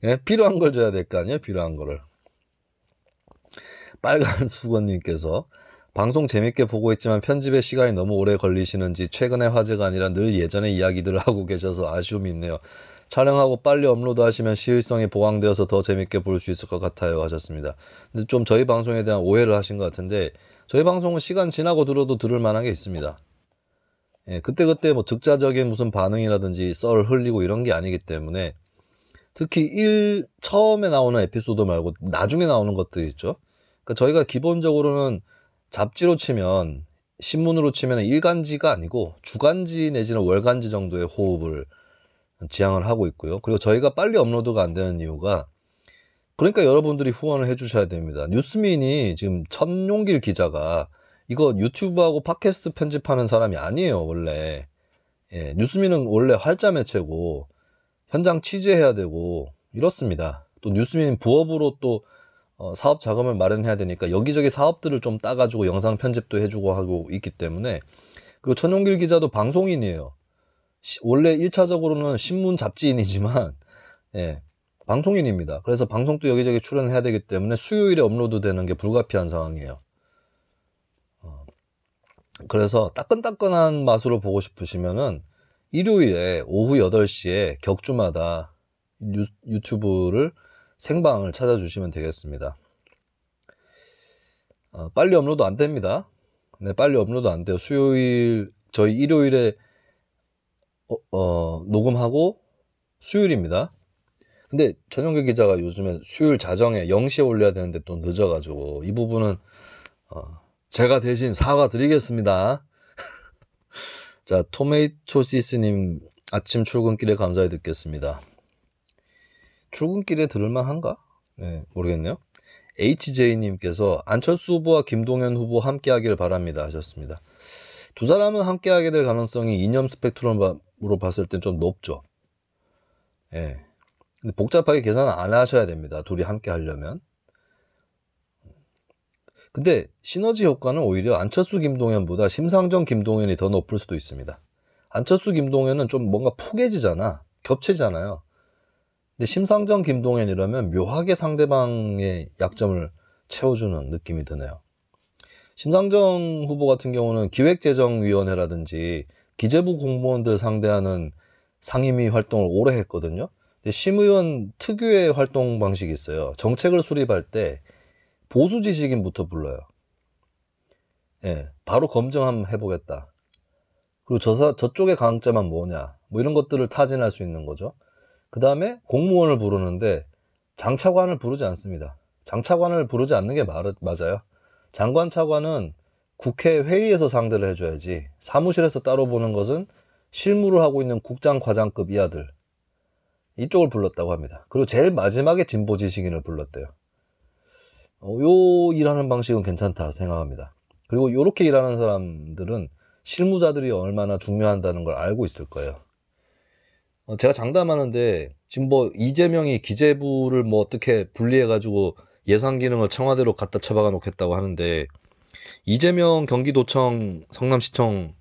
예? 필요한 걸 줘야 될 거 아니에요? 필요한 거를. 빨간 수건님께서 방송 재밌게 보고 있지만 편집에 시간이 너무 오래 걸리시는지 최근의 화제가 아니라 늘 예전의 이야기들을 하고 계셔서 아쉬움이 있네요. 촬영하고 빨리 업로드 하시면 시의성이 보강되어서 더 재밌게 볼 수 있을 것 같아요 하셨습니다. 근데 좀 저희 방송에 대한 오해를 하신 것 같은데 저희 방송은 시간 지나고 들어도 들을 만한 게 있습니다. 예, 그때그때 뭐 즉자적인 무슨 반응이라든지 썰 흘리고 이런 게 아니기 때문에 특히 처음에 나오는 에피소드 말고 나중에 나오는 것들 있죠. 그러니까 저희가 기본적으로는 잡지로 치면 신문으로 치면 일간지가 아니고 주간지 내지는 월간지 정도의 호흡을 지향을 하고 있고요. 그리고 저희가 빨리 업로드가 안 되는 이유가 그러니까 여러분들이 후원을 해주셔야 됩니다. 뉴스민이 지금 천용길 기자가 이거 유튜브하고 팟캐스트 편집하는 사람이 아니에요 원래. 예, 뉴스민은 원래 활자 매체고 현장 취재해야 되고 이렇습니다. 또 뉴스민 부업으로 또 사업 자금을 마련해야 되니까 여기저기 사업들을 좀 따가지고 영상 편집도 해주고 하고 있기 때문에 그리고 천용길 기자도 방송인이에요. 원래 1차적으로는 신문 잡지인이지만 예, 방송인입니다. 그래서 방송도 여기저기 출연해야 되기 때문에 수요일에 업로드 되는 게 불가피한 상황이에요. 그래서 따끈따끈한 맛으로 보고 싶으시면은 일요일에 오후 8시에 격주마다 유튜브를 생방을 찾아주시면 되겠습니다. 빨리 업로드 안 됩니다. 네, 빨리 업로드 안 돼요. 수요일, 저희 일요일에 녹음하고 수요일입니다. 근데 전용길 기자가 요즘에 수요일 자정에 0시에 올려야 되는데 또 늦어가지고 이 부분은 제가 대신 사과드리겠습니다. 자, 토메이토시스님 아침 출근길에 감사히 듣겠습니다. 출근길에 들을만한가? 네, 모르겠네요. HJ님께서 안철수 후보와 김동연 후보 함께하기를 바랍니다 하셨습니다. 두 사람은 함께하게 될 가능성이 이념 스펙트럼으로 봤을 땐 좀 높죠. 예. 근데 복잡하게 계산 안 하셔야 됩니다. 둘이 함께 하려면. 근데 시너지 효과는 오히려 안철수 김동연보다 심상정 김동연이 더 높을 수도 있습니다. 안철수 김동연은 좀 뭔가 포개지잖아. 겹치잖아요. 근데 심상정 김동연이라면 묘하게 상대방의 약점을 채워주는 느낌이 드네요. 심상정 후보 같은 경우는 기획재정위원회라든지 기재부 공무원들 상대하는 상임위 활동을 오래 했거든요. 근데 심 의원 특유의 활동 방식이 있어요. 정책을 수립할 때 보수 지식인부터 불러요. 예, 바로 검증 한번 해보겠다. 그리고 저쪽의 강점은 뭐냐, 뭐 이런 것들을 타진할 수 있는 거죠. 그 다음에 공무원을 부르는데 장차관을 부르지 않습니다. 장차관을 부르지 않는 게 맞아요. 장관 차관은 국회 회의에서 상대를 해줘야지 사무실에서 따로 보는 것은 실무를 하고 있는 국장 과장급 이하들 이쪽을 불렀다고 합니다. 그리고 제일 마지막에 진보 지식인을 불렀대요. 요 일하는 방식은 괜찮다 생각합니다. 그리고 요렇게 일하는 사람들은 실무자들이 얼마나 중요하다는 걸 알고 있을 거예요. 제가 장담하는데 지금 뭐 이재명이 기재부를 뭐 어떻게 분리해가지고 예산 기능을 청와대로 갖다 처박아 놓겠다고 하는데 이재명 경기도청 성남시청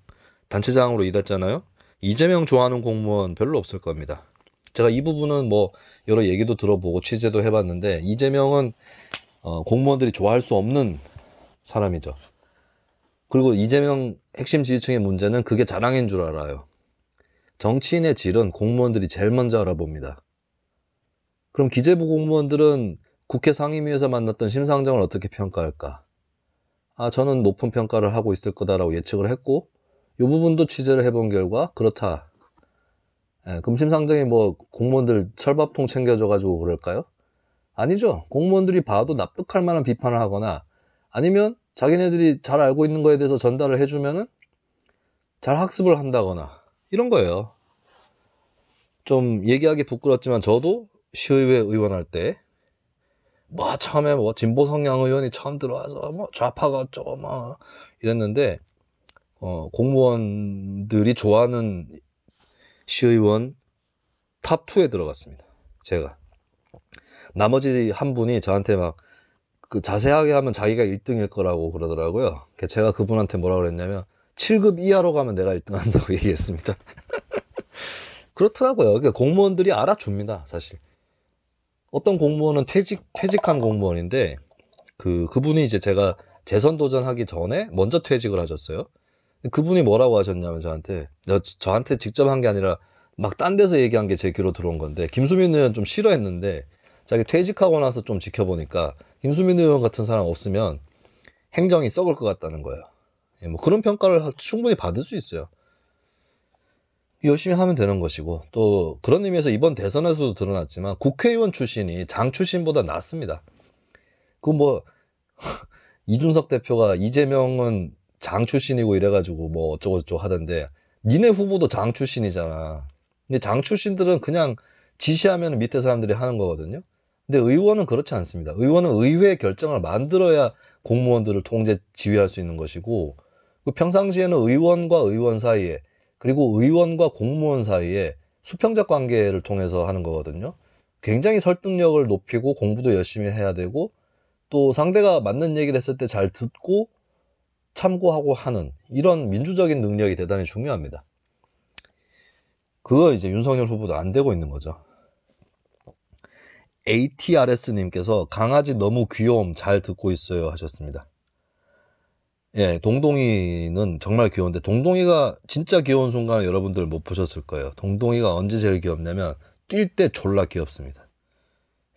단체장으로 일했잖아요. 이재명 좋아하는 공무원 별로 없을 겁니다. 제가 이 부분은 뭐 여러 얘기도 들어보고 취재도 해봤는데 이재명은 공무원들이 좋아할 수 없는 사람이죠. 그리고 이재명 핵심 지지층의 문제는 그게 자랑인 줄 알아요. 정치인의 질은 공무원들이 제일 먼저 알아봅니다. 그럼 기재부 공무원들은 국회 상임위에서 만났던 심상정을 어떻게 평가할까? 저는 높은 평가를 하고 있을 거다라고 예측을 했고 이 부분도 취재를 해본 결과 그렇다. 그럼 심상정이 뭐 공무원들 철밥통 챙겨줘가지고 그럴까요? 아니죠. 공무원들이 봐도 납득할 만한 비판을 하거나 아니면 자기네들이 잘 알고 있는 거에 대해서 전달을 해주면은 잘 학습을 한다거나 이런 거예요. 좀 얘기하기 부끄럽지만 저도 시의회 의원할 때 뭐 처음에 뭐 진보 성향 의원이 처음 들어와서 뭐 좌파가 어쩌고 뭐 이랬는데 공무원들이 좋아하는 시의원 탑2에 들어갔습니다. 제가. 나머지 한 분이 저한테 막 그 자세하게 하면 자기가 1등일 거라고 그러더라고요. 제가 그분한테 뭐라 그랬냐면 7급 이하로 가면 내가 1등 한다고 얘기했습니다. 그렇더라고요. 그러니까 공무원들이 알아줍니다, 사실. 어떤 공무원은 퇴직한 공무원인데, 그분이 이제 제가 재선 도전하기 전에 먼저 퇴직을 하셨어요. 그분이 뭐라고 하셨냐면 저한테 직접 한 게 아니라 막 딴 데서 얘기한 게 제 귀로 들어온 건데, 김수민 의원 좀 싫어했는데, 자기 퇴직하고 나서 좀 지켜보니까, 김수민 의원 같은 사람 없으면 행정이 썩을 것 같다는 거예요. 예, 뭐 그런 평가를 충분히 받을 수 있어요. 열심히 하면 되는 것이고, 또 그런 의미에서 이번 대선에서도 드러났지만 국회의원 출신이 장 출신보다 낫습니다. 뭐 이준석 대표가 이재명은 장 출신이고 이래가지고 뭐 어쩌고저쩌고 하던데, 니네 후보도 장 출신이잖아. 근데 장 출신들은 그냥 지시하면 밑에 사람들이 하는 거거든요. 근데 의원은 그렇지 않습니다. 의원은 의회 결정을 만들어야 공무원들을 통제 지휘할 수 있는 것이고, 평상시에는 의원과 의원 사이에, 그리고 의원과 공무원 사이에 수평적 관계를 통해서 하는 거거든요. 굉장히 설득력을 높이고 공부도 열심히 해야 되고, 또 상대가 맞는 얘기를 했을 때 잘 듣고 참고하고 하는 이런 민주적인 능력이 대단히 중요합니다. 그거 이제 윤석열 후보도 안 되고 있는 거죠. ATRS님께서 강아지 너무 귀여움 잘 듣고 있어요 하셨습니다. 예, 동동이는 정말 귀여운데, 동동이가 진짜 귀여운 순간을 여러분들 못 보셨을 거예요. 동동이가 언제 제일 귀엽냐면 뛸 때 졸라 귀엽습니다.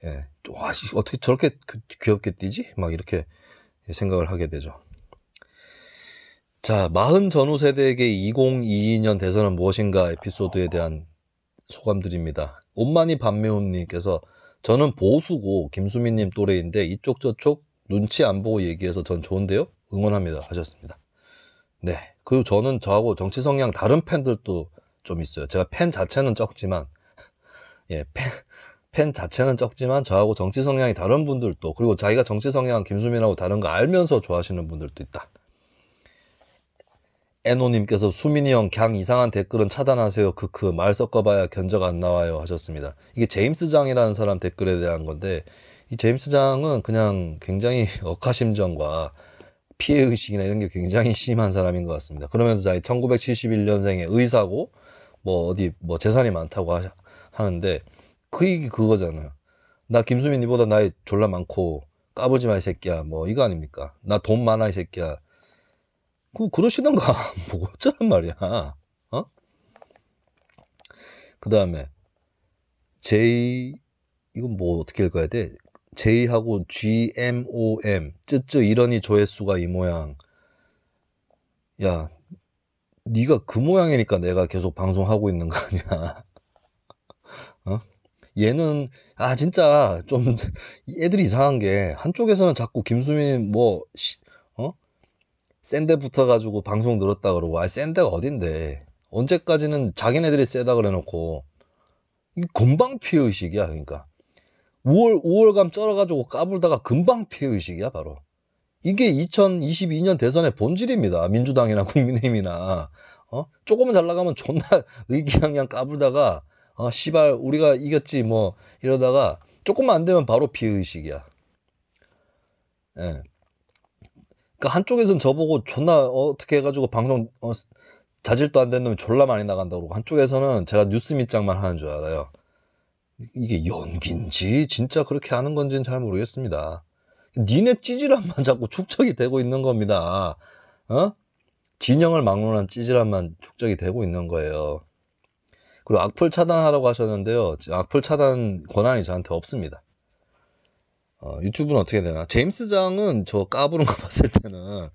예, 와, 어떻게 저렇게 귀엽게 뛰지? 막 이렇게 생각을 하게 되죠. 자, 40 전후 세대에게 2022년 대선은 무엇인가 에피소드에 대한 소감드립니다. 옷만이 반매운님께서 저는 보수고 김수민님 또래인데 이쪽 저쪽 눈치 안 보고 얘기해서 전 좋은데요? 응원합니다 하셨습니다. 네, 그리고 저는 저하고 정치 성향 다른 팬들도 좀 있어요. 제가 팬 자체는 적지만, 예, 팬 자체는 적지만 저하고 정치 성향이 다른 분들도, 그리고 자기가 정치 성향 김수민하고 다른 거 알면서 좋아하시는 분들도 있다. 에노님께서 수민이 형 갱 이상한 댓글은 차단하세요. 크크 말 섞어봐야 견적 안 나와요 하셨습니다. 이게 제임스 장이라는 사람 댓글에 대한 건데, 이 제임스 장은 그냥 굉장히 억하심정과 피해의식이나 이런 게 굉장히 심한 사람인 것 같습니다. 그러면서 자기 1971년생의 의사고 뭐 재산이 많다고 하는데, 그 얘기 그거잖아요. 나 김수민 니보다 나이 졸라 많고 까불지 마 이 새끼야, 뭐 이거 아닙니까? 나 돈 많아 이 새끼야. 그러시던가 뭐 어쩌란 말이야. 어? 그 다음에 이건 뭐 어떻게 읽어야 돼? J하고 GMOM 쯔쯔 이러니 조회수가 이 모양. 야, 네가 그 모양이니까 내가 계속 방송하고 있는 거 아니야. 어? 얘는 진짜 좀 애들이 이상한 게, 한쪽에서는 자꾸 김수민 센 데 붙어가지고 방송 늘었다 그러고, 센 데가 어딘데, 언제까지는 자기네들이 세다 그래놓고, 이게 금방 피해의식이야. 그러니까 우월감 쩔어가지고 까불다가 금방 피해의식이야 바로. 이게 2022년 대선의 본질입니다. 민주당이나 국민의힘이나 조금은 잘 나가면 존나 의기양양 까불다가 씨발 우리가 이겼지 뭐 이러다가 조금만 안 되면 바로 피해의식이야. 예. 그러니까 한쪽에서는 저보고 존나 어떻게 해가지고 방송 자질도 안 되는 놈이 졸라 많이 나간다고 그러고, 한쪽에서는 제가 뉴스 밑장만 하는 줄 알아요. 이게 연기인지 진짜 그렇게 하는 건지는 잘 모르겠습니다. 니네 찌질함만 자꾸 축적이 되고 있는 겁니다. 진영을 막론한 찌질함만 축적이 되고 있는 거예요. 그리고 악플 차단하라고 하셨는데요, 악플 차단 권한이 저한테 없습니다. 유튜브는 어떻게 되나? 제임스 장은 저 까부는 거 봤을 때는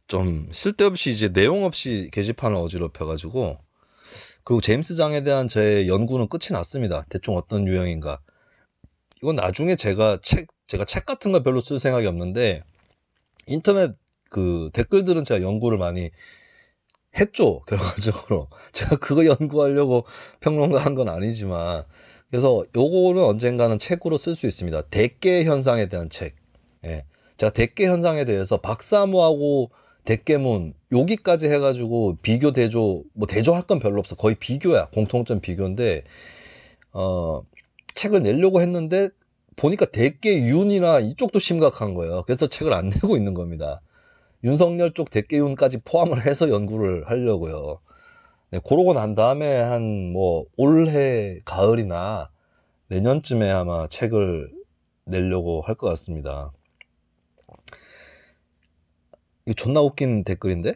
좀 쓸데없이 이제 내용 없이 게시판을 어지럽혀가지고, 그리고 제임스 장에 대한 제 연구는 끝이 났습니다. 대충 어떤 유형인가. 이건 나중에 제가 책 같은 거 별로 쓸 생각이 없는데, 인터넷 그 댓글들은 제가 연구를 많이 했죠, 결과적으로. 제가 그거 연구하려고 평론가 한 건 아니지만, 그래서 요거는 언젠가는 책으로 쓸 수 있습니다. 대깨 현상에 대한 책. 예. 제가 대깨 현상에 대해서 박사무하고 대깨문 여기까지 해가지고 비교 대조, 뭐 대조할 건 별로 없어. 거의 비교야. 공통점 비교인데 책을 내려고 했는데 보니까 대깨윤이나 이쪽도 심각한 거예요. 그래서 책을 안 내고 있는 겁니다. 윤석열 쪽 대깨윤까지 포함을 해서 연구를 하려고요. 네, 그러고 난 다음에 한 뭐 올해 가을이나 내년쯤에 아마 책을 내려고 할 것 같습니다. 이거 존나 웃긴 댓글인데?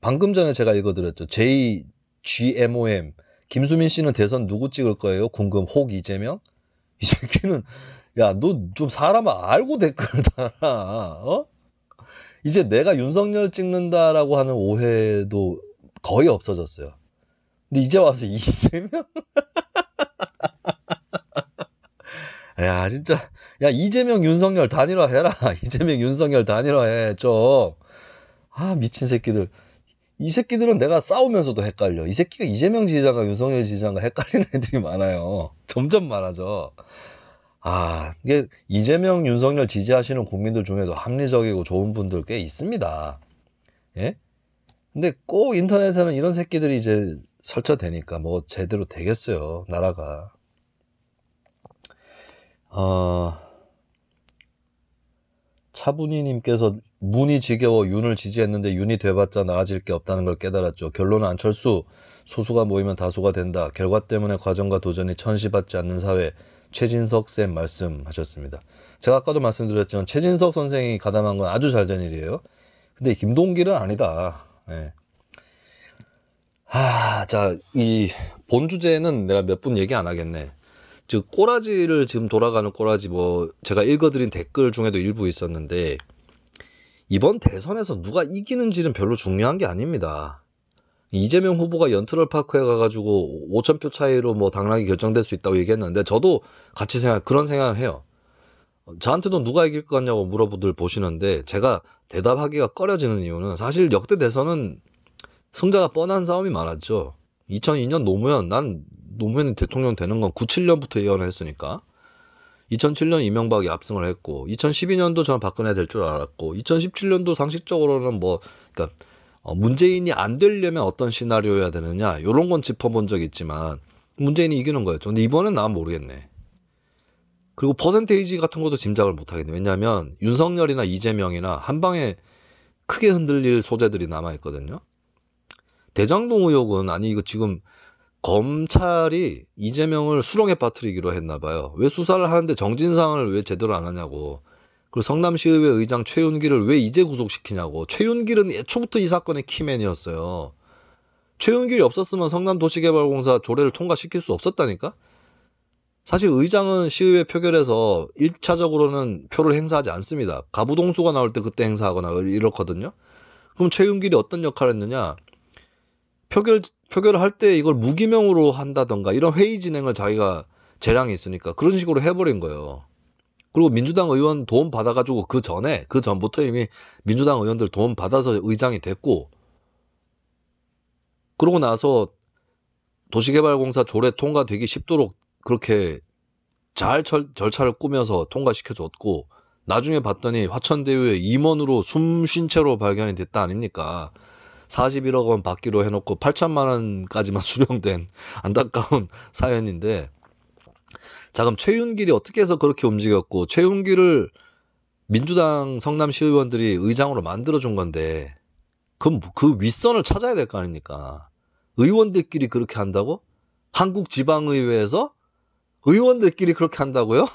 방금 전에 제가 읽어드렸죠. JGMOM. 김수민 씨는 대선 누구 찍을 거예요? 궁금. 혹 이재명? 이 새끼는, 야, 너 좀 사람 알고 댓글 달아. 어? 이제 내가 윤석열 찍는다라고 하는 오해도 거의 없어졌어요. 근데 이제 와서 이재명? 야, 진짜. 야, 이재명, 윤석열 단일화 해라. 이재명, 윤석열 단일화 해, 좀. 아, 미친 새끼들. 이 새끼들은 내가 싸우면서도 헷갈려. 이 새끼가 이재명 지지자인가 윤석열 지지자인가 헷갈리는 애들이 많아요. 점점 많아져. 아, 이게 이재명, 윤석열 지지하시는 국민들 중에도 합리적이고 좋은 분들 꽤 있습니다. 예? 근데 꼭 인터넷에는 이런 새끼들이 이제 설쳐대니까 뭐 제대로 되겠어요, 나라가. 차분희님께서 문이 지겨워 윤을 지지했는데 윤이 돼봤자 나아질 게 없다는 걸 깨달았죠. 결론은 안철수, 소수가 모이면 다수가 된다. 결과 때문에 과정과 도전이 천시받지 않는 사회. 최진석 쌤 말씀하셨습니다. 제가 아까도 말씀드렸지만 최진석 선생이 가담한 건 아주 잘된 일이에요. 근데 김동길은 아니다. 네. 자, 이 본 주제는 내가 몇 분 얘기 안 하겠네. 즉 꼬라지를 지금 돌아가는 꼬라지 뭐 제가 읽어드린 댓글 중에도 일부 있었는데 이번 대선에서 누가 이기는지는 별로 중요한 게 아닙니다. 이재명 후보가 연트럴파크에 가가지고 5,000표 차이로 뭐 당락이 결정될 수 있다고 얘기했는데 저도 같이 그런 생각을 해요. 저한테도 누가 이길 것 같냐고 물어보들 보시는데 제가 대답하기가 꺼려지는 이유는 사실 역대 대선은 승자가 뻔한 싸움이 많았죠. 2002년 난 노무현이 대통령 되는 건 97년부터 예언을 했으니까 2007년 이명박이 압승을 했고 2012년도 저는 박근혜 될 줄 알았고 2017년도 상식적으로는 뭐 그러니까 문재인이 안 되려면 어떤 시나리오여야 되느냐 이런 건 짚어본 적 있지만 문재인이 이기는 거였죠. 근데 이번엔 난 모르겠네. 그리고 퍼센테이지 같은 것도 짐작을 못하겠네. 왜냐하면 윤석열이나 이재명이나 한 방에 크게 흔들릴 소재들이 남아있거든요. 대장동 의혹은 아니 이거 지금 검찰이 이재명을 수렁에 빠뜨리기로 했나 봐요. 왜 수사를 하는데 정진상을 왜 제대로 안 하냐고. 그리고 성남시의회 의장 최윤길을 왜 이제 구속시키냐고. 최윤길은 애초부터 이 사건의 키맨이었어요. 최윤길이 없었으면 성남도시개발공사 조례를 통과시킬 수 없었다니까. 사실 의장은 시의회 표결에서 1차적으로는 표를 행사하지 않습니다. 가부동수가 나올 때 그때 행사하거나 이렇거든요. 그럼 최윤길이 어떤 역할을 했느냐. 표결을 할 때 이걸 무기명으로 한다던가 이런 회의 진행을 자기가 재량이 있으니까 그런 식으로 해버린 거예요. 그리고 민주당 의원 도움 받아가지고 그 전부터 이미 민주당 의원들 도움 받아서 의장이 됐고 그러고 나서 도시개발공사 조례 통과되기 쉽도록 그렇게 잘 절차를 꾸며서 통과시켜줬고 나중에 봤더니 화천대유의 임원으로 숨 쉰 채로 발견이 됐다 아닙니까? 41억 원 받기로 해놓고 8천만 원까지만 수령된 안타까운 사연인데 자 그럼 최윤길이 어떻게 해서 그렇게 움직였고 최윤길을 민주당 성남시의원들이 의장으로 만들어준 건데 그럼 그 윗선을 찾아야 될 거 아닙니까? 의원들끼리 그렇게 한다고? 한국지방의회에서 의원들끼리 그렇게 한다고요?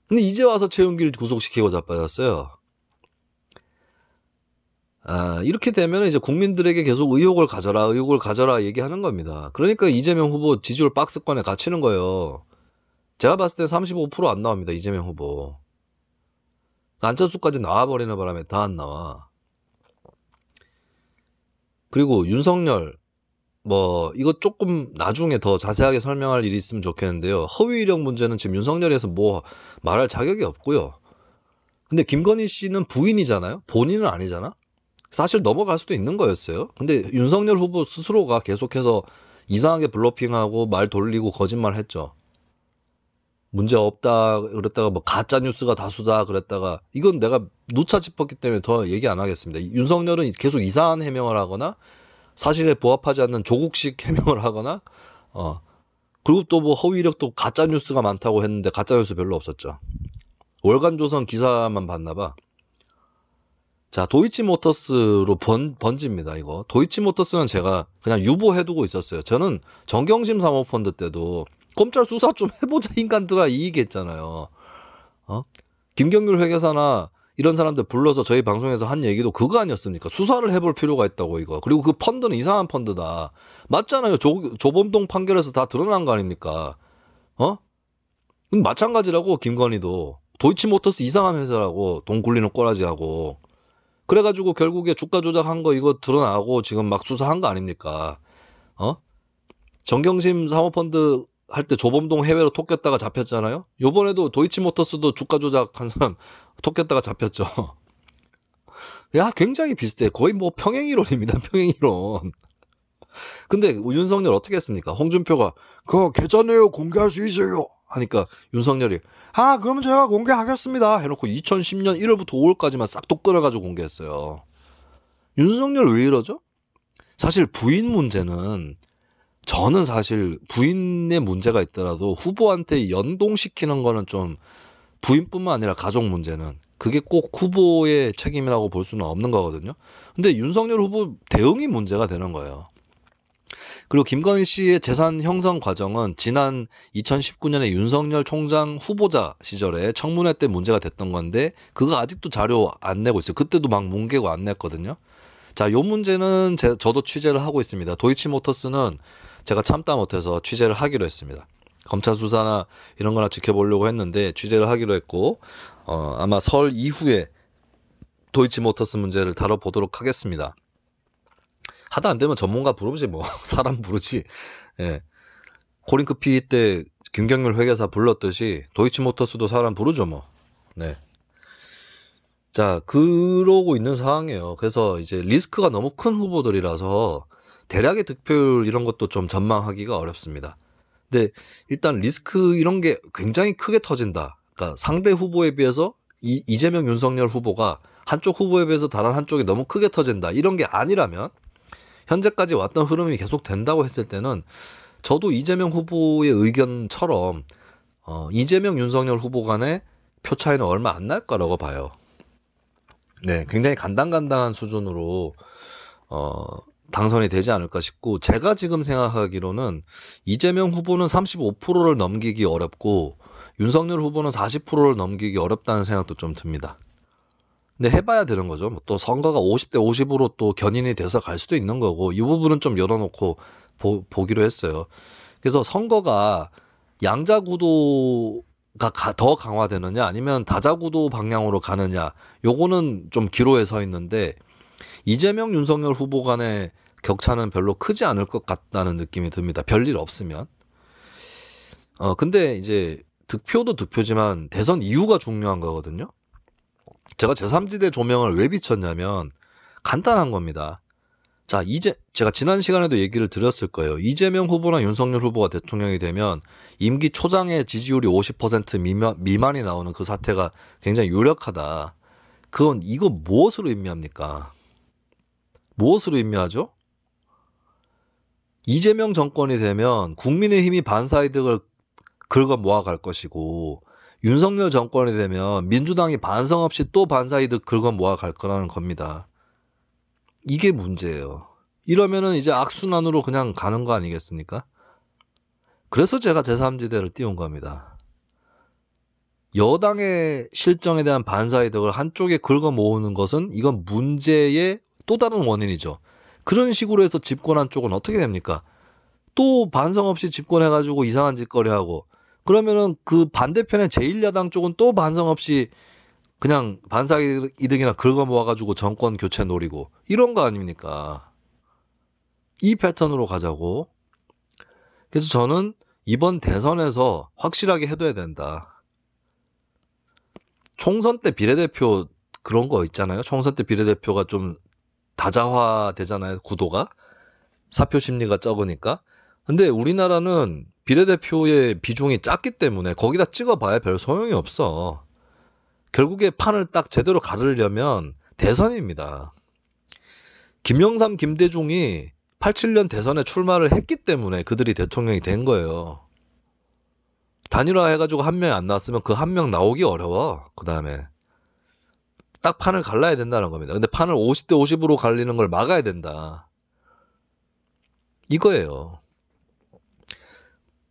근데 이제 와서 최윤길 구속시키고 자빠졌어요. 이렇게 되면 이제 국민들에게 계속 의혹을 가져라 얘기하는 겁니다. 그러니까 이재명 후보 지지율 박스권에 갇히는 거예요. 제가 봤을 때 35%안 나옵니다. 이재명 후보. 안철수까지 나와버리는 바람에 다 안 나와. 그리고 윤석열 뭐 이거 조금 나중에 더 자세하게 설명할 일이 있으면 좋겠는데요. 허위 이력 문제는 지금 윤석열에서 뭐 말할 자격이 없고요. 근데 김건희 씨는 부인이잖아요. 본인은 아니잖아. 사실 넘어갈 수도 있는 거였어요. 근데 윤석열 후보 스스로가 계속해서 이상하게 블러핑하고 말 돌리고 거짓말 했죠. 문제 없다 그랬다가 뭐 가짜 뉴스가 다수다 그랬다가 이건 내가 누차 짚었기 때문에 더 얘기 안 하겠습니다. 윤석열은 계속 이상한 해명을 하거나 사실에 부합하지 않는 조국식 해명을 하거나 그리고 또 뭐 허위 이력도 가짜 뉴스가 많다고 했는데 가짜 뉴스 별로 없었죠. 월간조선 기사만 봤나 봐. 자, 도이치모터스로 번집니다, 이거. 도이치모터스는 제가 그냥 유보해두고 있었어요. 저는 정경심 사모펀드 때도 검찰 수사 좀 해보자, 인간들아, 이 얘기했잖아요. 김경률 회계사나 이런 사람들 불러서 저희 방송에서 한 얘기도 그거 아니었습니까? 수사를 해볼 필요가 있다고, 이거. 그리고 그 펀드는 이상한 펀드다. 맞잖아요. 조범동 판결에서 다 드러난 거 아닙니까? 마찬가지라고, 김건희도. 도이치모터스 이상한 회사라고, 돈 굴리는 꼬라지하고. 그래가지고 결국에 주가 조작한 거 이거 드러나고 지금 막 수사한 거 아닙니까? 정경심 사모펀드 할 때 조범동 해외로 톡겼다가 잡혔잖아요. 요번에도 도이치모터스도 주가 조작한 사람 톡겼다가 잡혔죠. 야, 굉장히 비슷해. 거의 뭐 평행이론입니다. 평행이론. 근데 윤석열 어떻게 했습니까? 홍준표가 그거 계좌내역 공개할 수 있어요 하니까 윤석열이 그럼 제가 공개하겠습니다 해놓고 2010년 1월부터 5월까지만 싹둑 끊어가지고 공개했어요. 윤석열 왜 이러죠? 사실 부인 문제는, 저는 사실 부인의 문제가 있더라도 후보한테 연동시키는 거는 좀, 부인뿐만 아니라 가족 문제는 그게 꼭 후보의 책임이라고 볼 수는 없는 거거든요. 근데 윤석열 후보 대응이 문제가 되는 거예요. 그리고 김건희 씨의 재산 형성 과정은 지난 2019년에 윤석열 총장 후보자 시절에 청문회 때 문제가 됐던 건데, 그거 아직도 자료 안 내고 있어요. 그때도 막 뭉개고 안 냈거든요. 자, 요 문제는 저도 취재를 하고 있습니다. 도이치모터스는 제가 참다 못해서 취재를 하기로 했습니다. 검찰 수사나 이런 거나 지켜보려고 했는데 취재를 하기로 했고, 아마 설 이후에 도이치모터스 문제를 다뤄보도록 하겠습니다. 하다 안 되면 전문가 부르지 뭐. 사람 부르지. 예. 코링크피 때 김경률 회계사 불렀듯이 도이치모터스도 사람 부르죠 뭐. 네. 자, 그러고 있는 상황이에요. 그래서 이제 리스크가 너무 큰 후보들이라서 대략의 득표율 이런 것도 좀 전망하기가 어렵습니다. 근데 일단 리스크 이런 게 굉장히 크게 터진다. 그러니까 상대 후보에 비해서 이재명 윤석열 후보가 한쪽 후보에 비해서 다른 한쪽이 너무 크게 터진다. 이런 게 아니라면, 현재까지 왔던 흐름이 계속 된다고 했을 때는 저도 이재명 후보의 의견처럼 이재명 윤석열 후보 간의 표 차이는 얼마 안 날 거라고 봐요. 네, 굉장히 간당간당한 수준으로 당선이 되지 않을까 싶고, 제가 지금 생각하기로는 이재명 후보는 35%를 넘기기 어렵고 윤석열 후보는 40%를 넘기기 어렵다는 생각도 좀 듭니다. 근데 해봐야 되는 거죠. 또 선거가 50대 50으로 또 견인이 돼서 갈 수도 있는 거고, 이 부분은 좀 열어놓고 보기로 했어요. 그래서 선거가 양자 구도가 더 강화되느냐 아니면 다자 구도 방향으로 가느냐, 요거는 좀 기로에 서 있는데, 이재명 윤석열 후보 간의 격차는 별로 크지 않을 것 같다는 느낌이 듭니다. 별일 없으면. 근데 이제 득표도 득표지만 대선 이유가 중요한 거거든요. 제가 제3지대 조명을 왜 비쳤냐면 간단한 겁니다. 자, 제가 지난 시간에도 얘기를 드렸을 거예요. 이재명 후보나 윤석열 후보가 대통령이 되면 임기 초장에 지지율이 50% 미만이 나오는 그 사태가 굉장히 유력하다. 이거 무엇으로 의미합니까? 무엇으로 의미하죠? 이재명 정권이 되면 국민의힘이 반사이득을 긁어 모아갈 것이고, 윤석열 정권이 되면 민주당이 반성 없이 또 반사이득 긁어 모아갈 거라는 겁니다. 이게 문제예요. 이러면은 이제 악순환으로 그냥 가는 거 아니겠습니까? 그래서 제가 제3지대를 띄운 겁니다. 여당의 실정에 대한 반사이득을 한쪽에 긁어 모으는 것은 이건 문제의 또 다른 원인이죠. 그런 식으로 해서 집권한 쪽은 어떻게 됩니까? 또 반성 없이 집권해가지고 이상한 짓거리하고, 그러면은 그 반대편의 제1야당 쪽은 또 반성 없이 그냥 반사이득이나 긁어 모아가지고 정권 교체 노리고, 이런 거 아닙니까? 이 패턴으로 가자고. 그래서 저는 이번 대선에서 확실하게 해둬야 된다. 총선 때 비례대표 그런 거 있잖아요. 총선 때 비례대표가 좀 다자화 되잖아요. 구도가. 사표 심리가 적으니까. 근데 우리나라는 비례대표의 비중이 작기 때문에 거기다 찍어봐야 별 소용이 없어. 결국에 판을 딱 제대로 가르려면 대선입니다. 김영삼, 김대중이 87년 대선에 출마를 했기 때문에 그들이 대통령이 된 거예요. 단일화 해가지고 한 명이 안 나왔으면 그 한 명 나오기 어려워. 그 다음에 딱 판을 갈라야 된다는 겁니다. 근데 판을 50대 50으로 갈리는 걸 막아야 된다. 이거예요.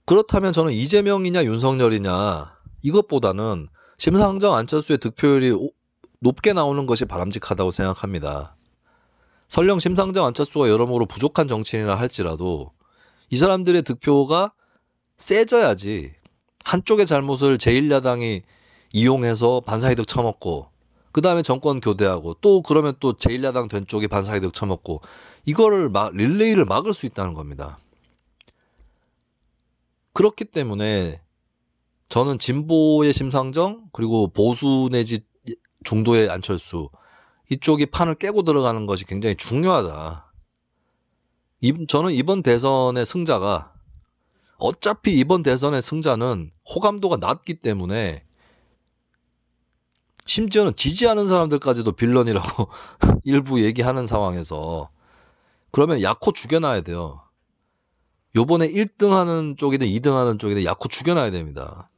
그렇다면 저는 이재명이냐 윤석열이냐 이것보다는 심상정 안철수의 득표율이 높게 나오는 것이 바람직하다고 생각합니다. 설령 심상정 안철수가 여러모로 부족한 정치인이라 할지라도 이 사람들의 득표가 세져야지 한쪽의 잘못을 제1야당이 이용해서 반사이득 쳐먹고 그 다음에 정권 교대하고 또 그러면 또 제1야당 된 쪽이 반사이득 쳐먹고 이거를 릴레이를 막을 수 있다는 겁니다. 그렇기 때문에 저는 진보의 심상정 그리고 보수 내지 중도의 안철수 이쪽이 판을 깨고 들어가는 것이 굉장히 중요하다. 저는 이번 대선의 승자가 어차피 이번 대선의 승자는 호감도가 낮기 때문에 심지어는 지지하는 사람들까지도 빌런이라고 일부 얘기하는 상황에서 그러면 약호 죽여놔야 돼요. 요번에 1등 하는 쪽이든 2등 하는 쪽이든 약호 죽여놔야 됩니다.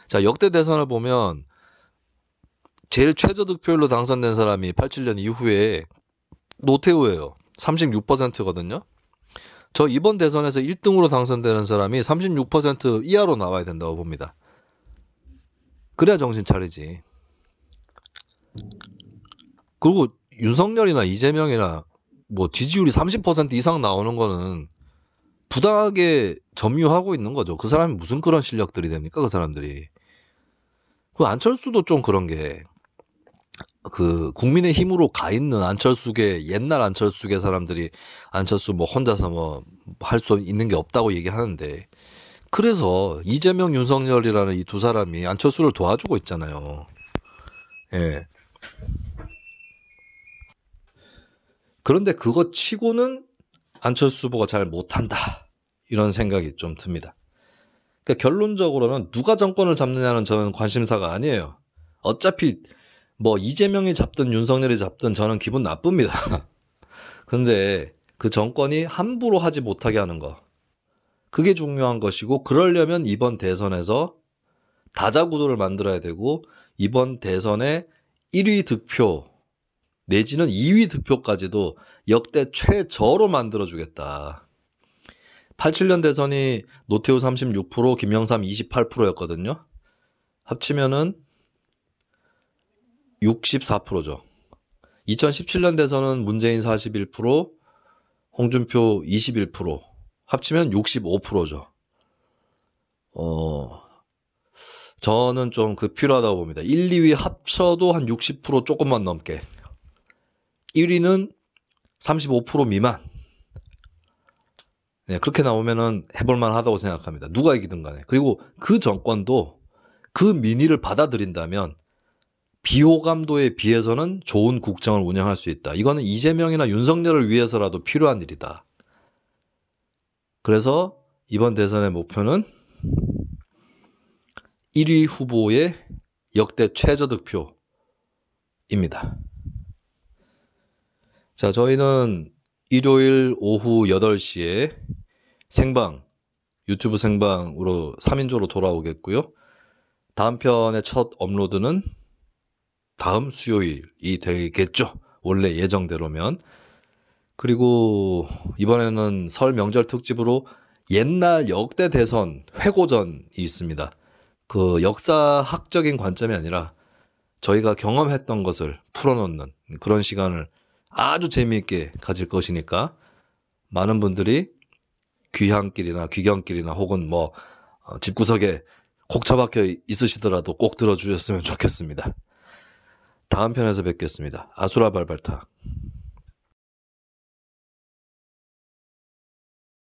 자, 역대 대선을 보면 제일 최저 득표율로 당선된 사람이 87년 이후에 노태우예요. 36%거든요. 저 이번 대선에서 1등으로 당선되는 사람이 36% 이하로 나와야 된다고 봅니다. 그래야 정신 차리지. 그리고 윤석열이나 이재명이나 뭐 지지율이 30% 이상 나오는 거는 부당하게 점유하고 있는 거죠. 그 사람이 무슨 그런 실력들이 됩니까? 그 사람들이. 그 안철수도 좀 그런 게 그 국민의힘으로 가 있는 안철수계 옛날 안철수계 사람들이 안철수 뭐 혼자서 뭐 할 수 있는 게 없다고 얘기하는데 그래서 이재명 윤석열이라는 이 두 사람이 안철수를 도와주고 있잖아요. 예. 그런데 그거 치고는 안철수 후보가 잘 못한다 이런 생각이 좀 듭니다. 그러니까 결론적으로는 누가 정권을 잡느냐는 저는 관심사가 아니에요. 어차피 뭐 이재명이 잡든 윤석열이 잡든 저는 기분 나쁩니다. 근데 그 정권이 함부로 하지 못하게 하는 거 그게 중요한 것이고 그러려면 이번 대선에서 다자구도를 만들어야 되고 이번 대선에 1위 득표 내지는 2위 득표까지도 역대 최저로 만들어주겠다. 87년 대선이 노태우 36%, 김영삼 28%였거든요. 합치면은 64%죠. 2017년 대선은 문재인 41%, 홍준표 21%, 합치면 65%죠. 저는 좀 그 필요하다고 봅니다. 1, 2위 합쳐도 한 60% 조금만 넘게. 1위는 35% 미만. 네, 그렇게 나오면은 해볼만 하다고 생각합니다. 누가 이기든 간에. 그리고 그 정권도 그 민의를 받아들인다면 비호감도에 비해서는 좋은 국정을 운영할 수 있다. 이거는 이재명이나 윤석열을 위해서라도 필요한 일이다. 그래서 이번 대선의 목표는 1위 후보의 역대 최저 득표입니다. 자, 저희는 일요일 오후 8시에 생방, 유튜브 생방으로 3인조로 돌아오겠고요. 다음 편의 첫 업로드는 다음 수요일이 되겠죠. 원래 예정대로면. 그리고 이번에는 설 명절 특집으로 옛날 역대 대선 회고전이 있습니다. 그 역사학적인 관점이 아니라 저희가 경험했던 것을 풀어놓는 그런 시간을 아주 재미있게 가질 것이니까 많은 분들이 귀향길이나 귀경길이나 혹은 뭐 집구석에 곡 처박혀 있으시더라도 꼭 들어주셨으면 좋겠습니다. 다음 편에서 뵙겠습니다. 아수라 발발타.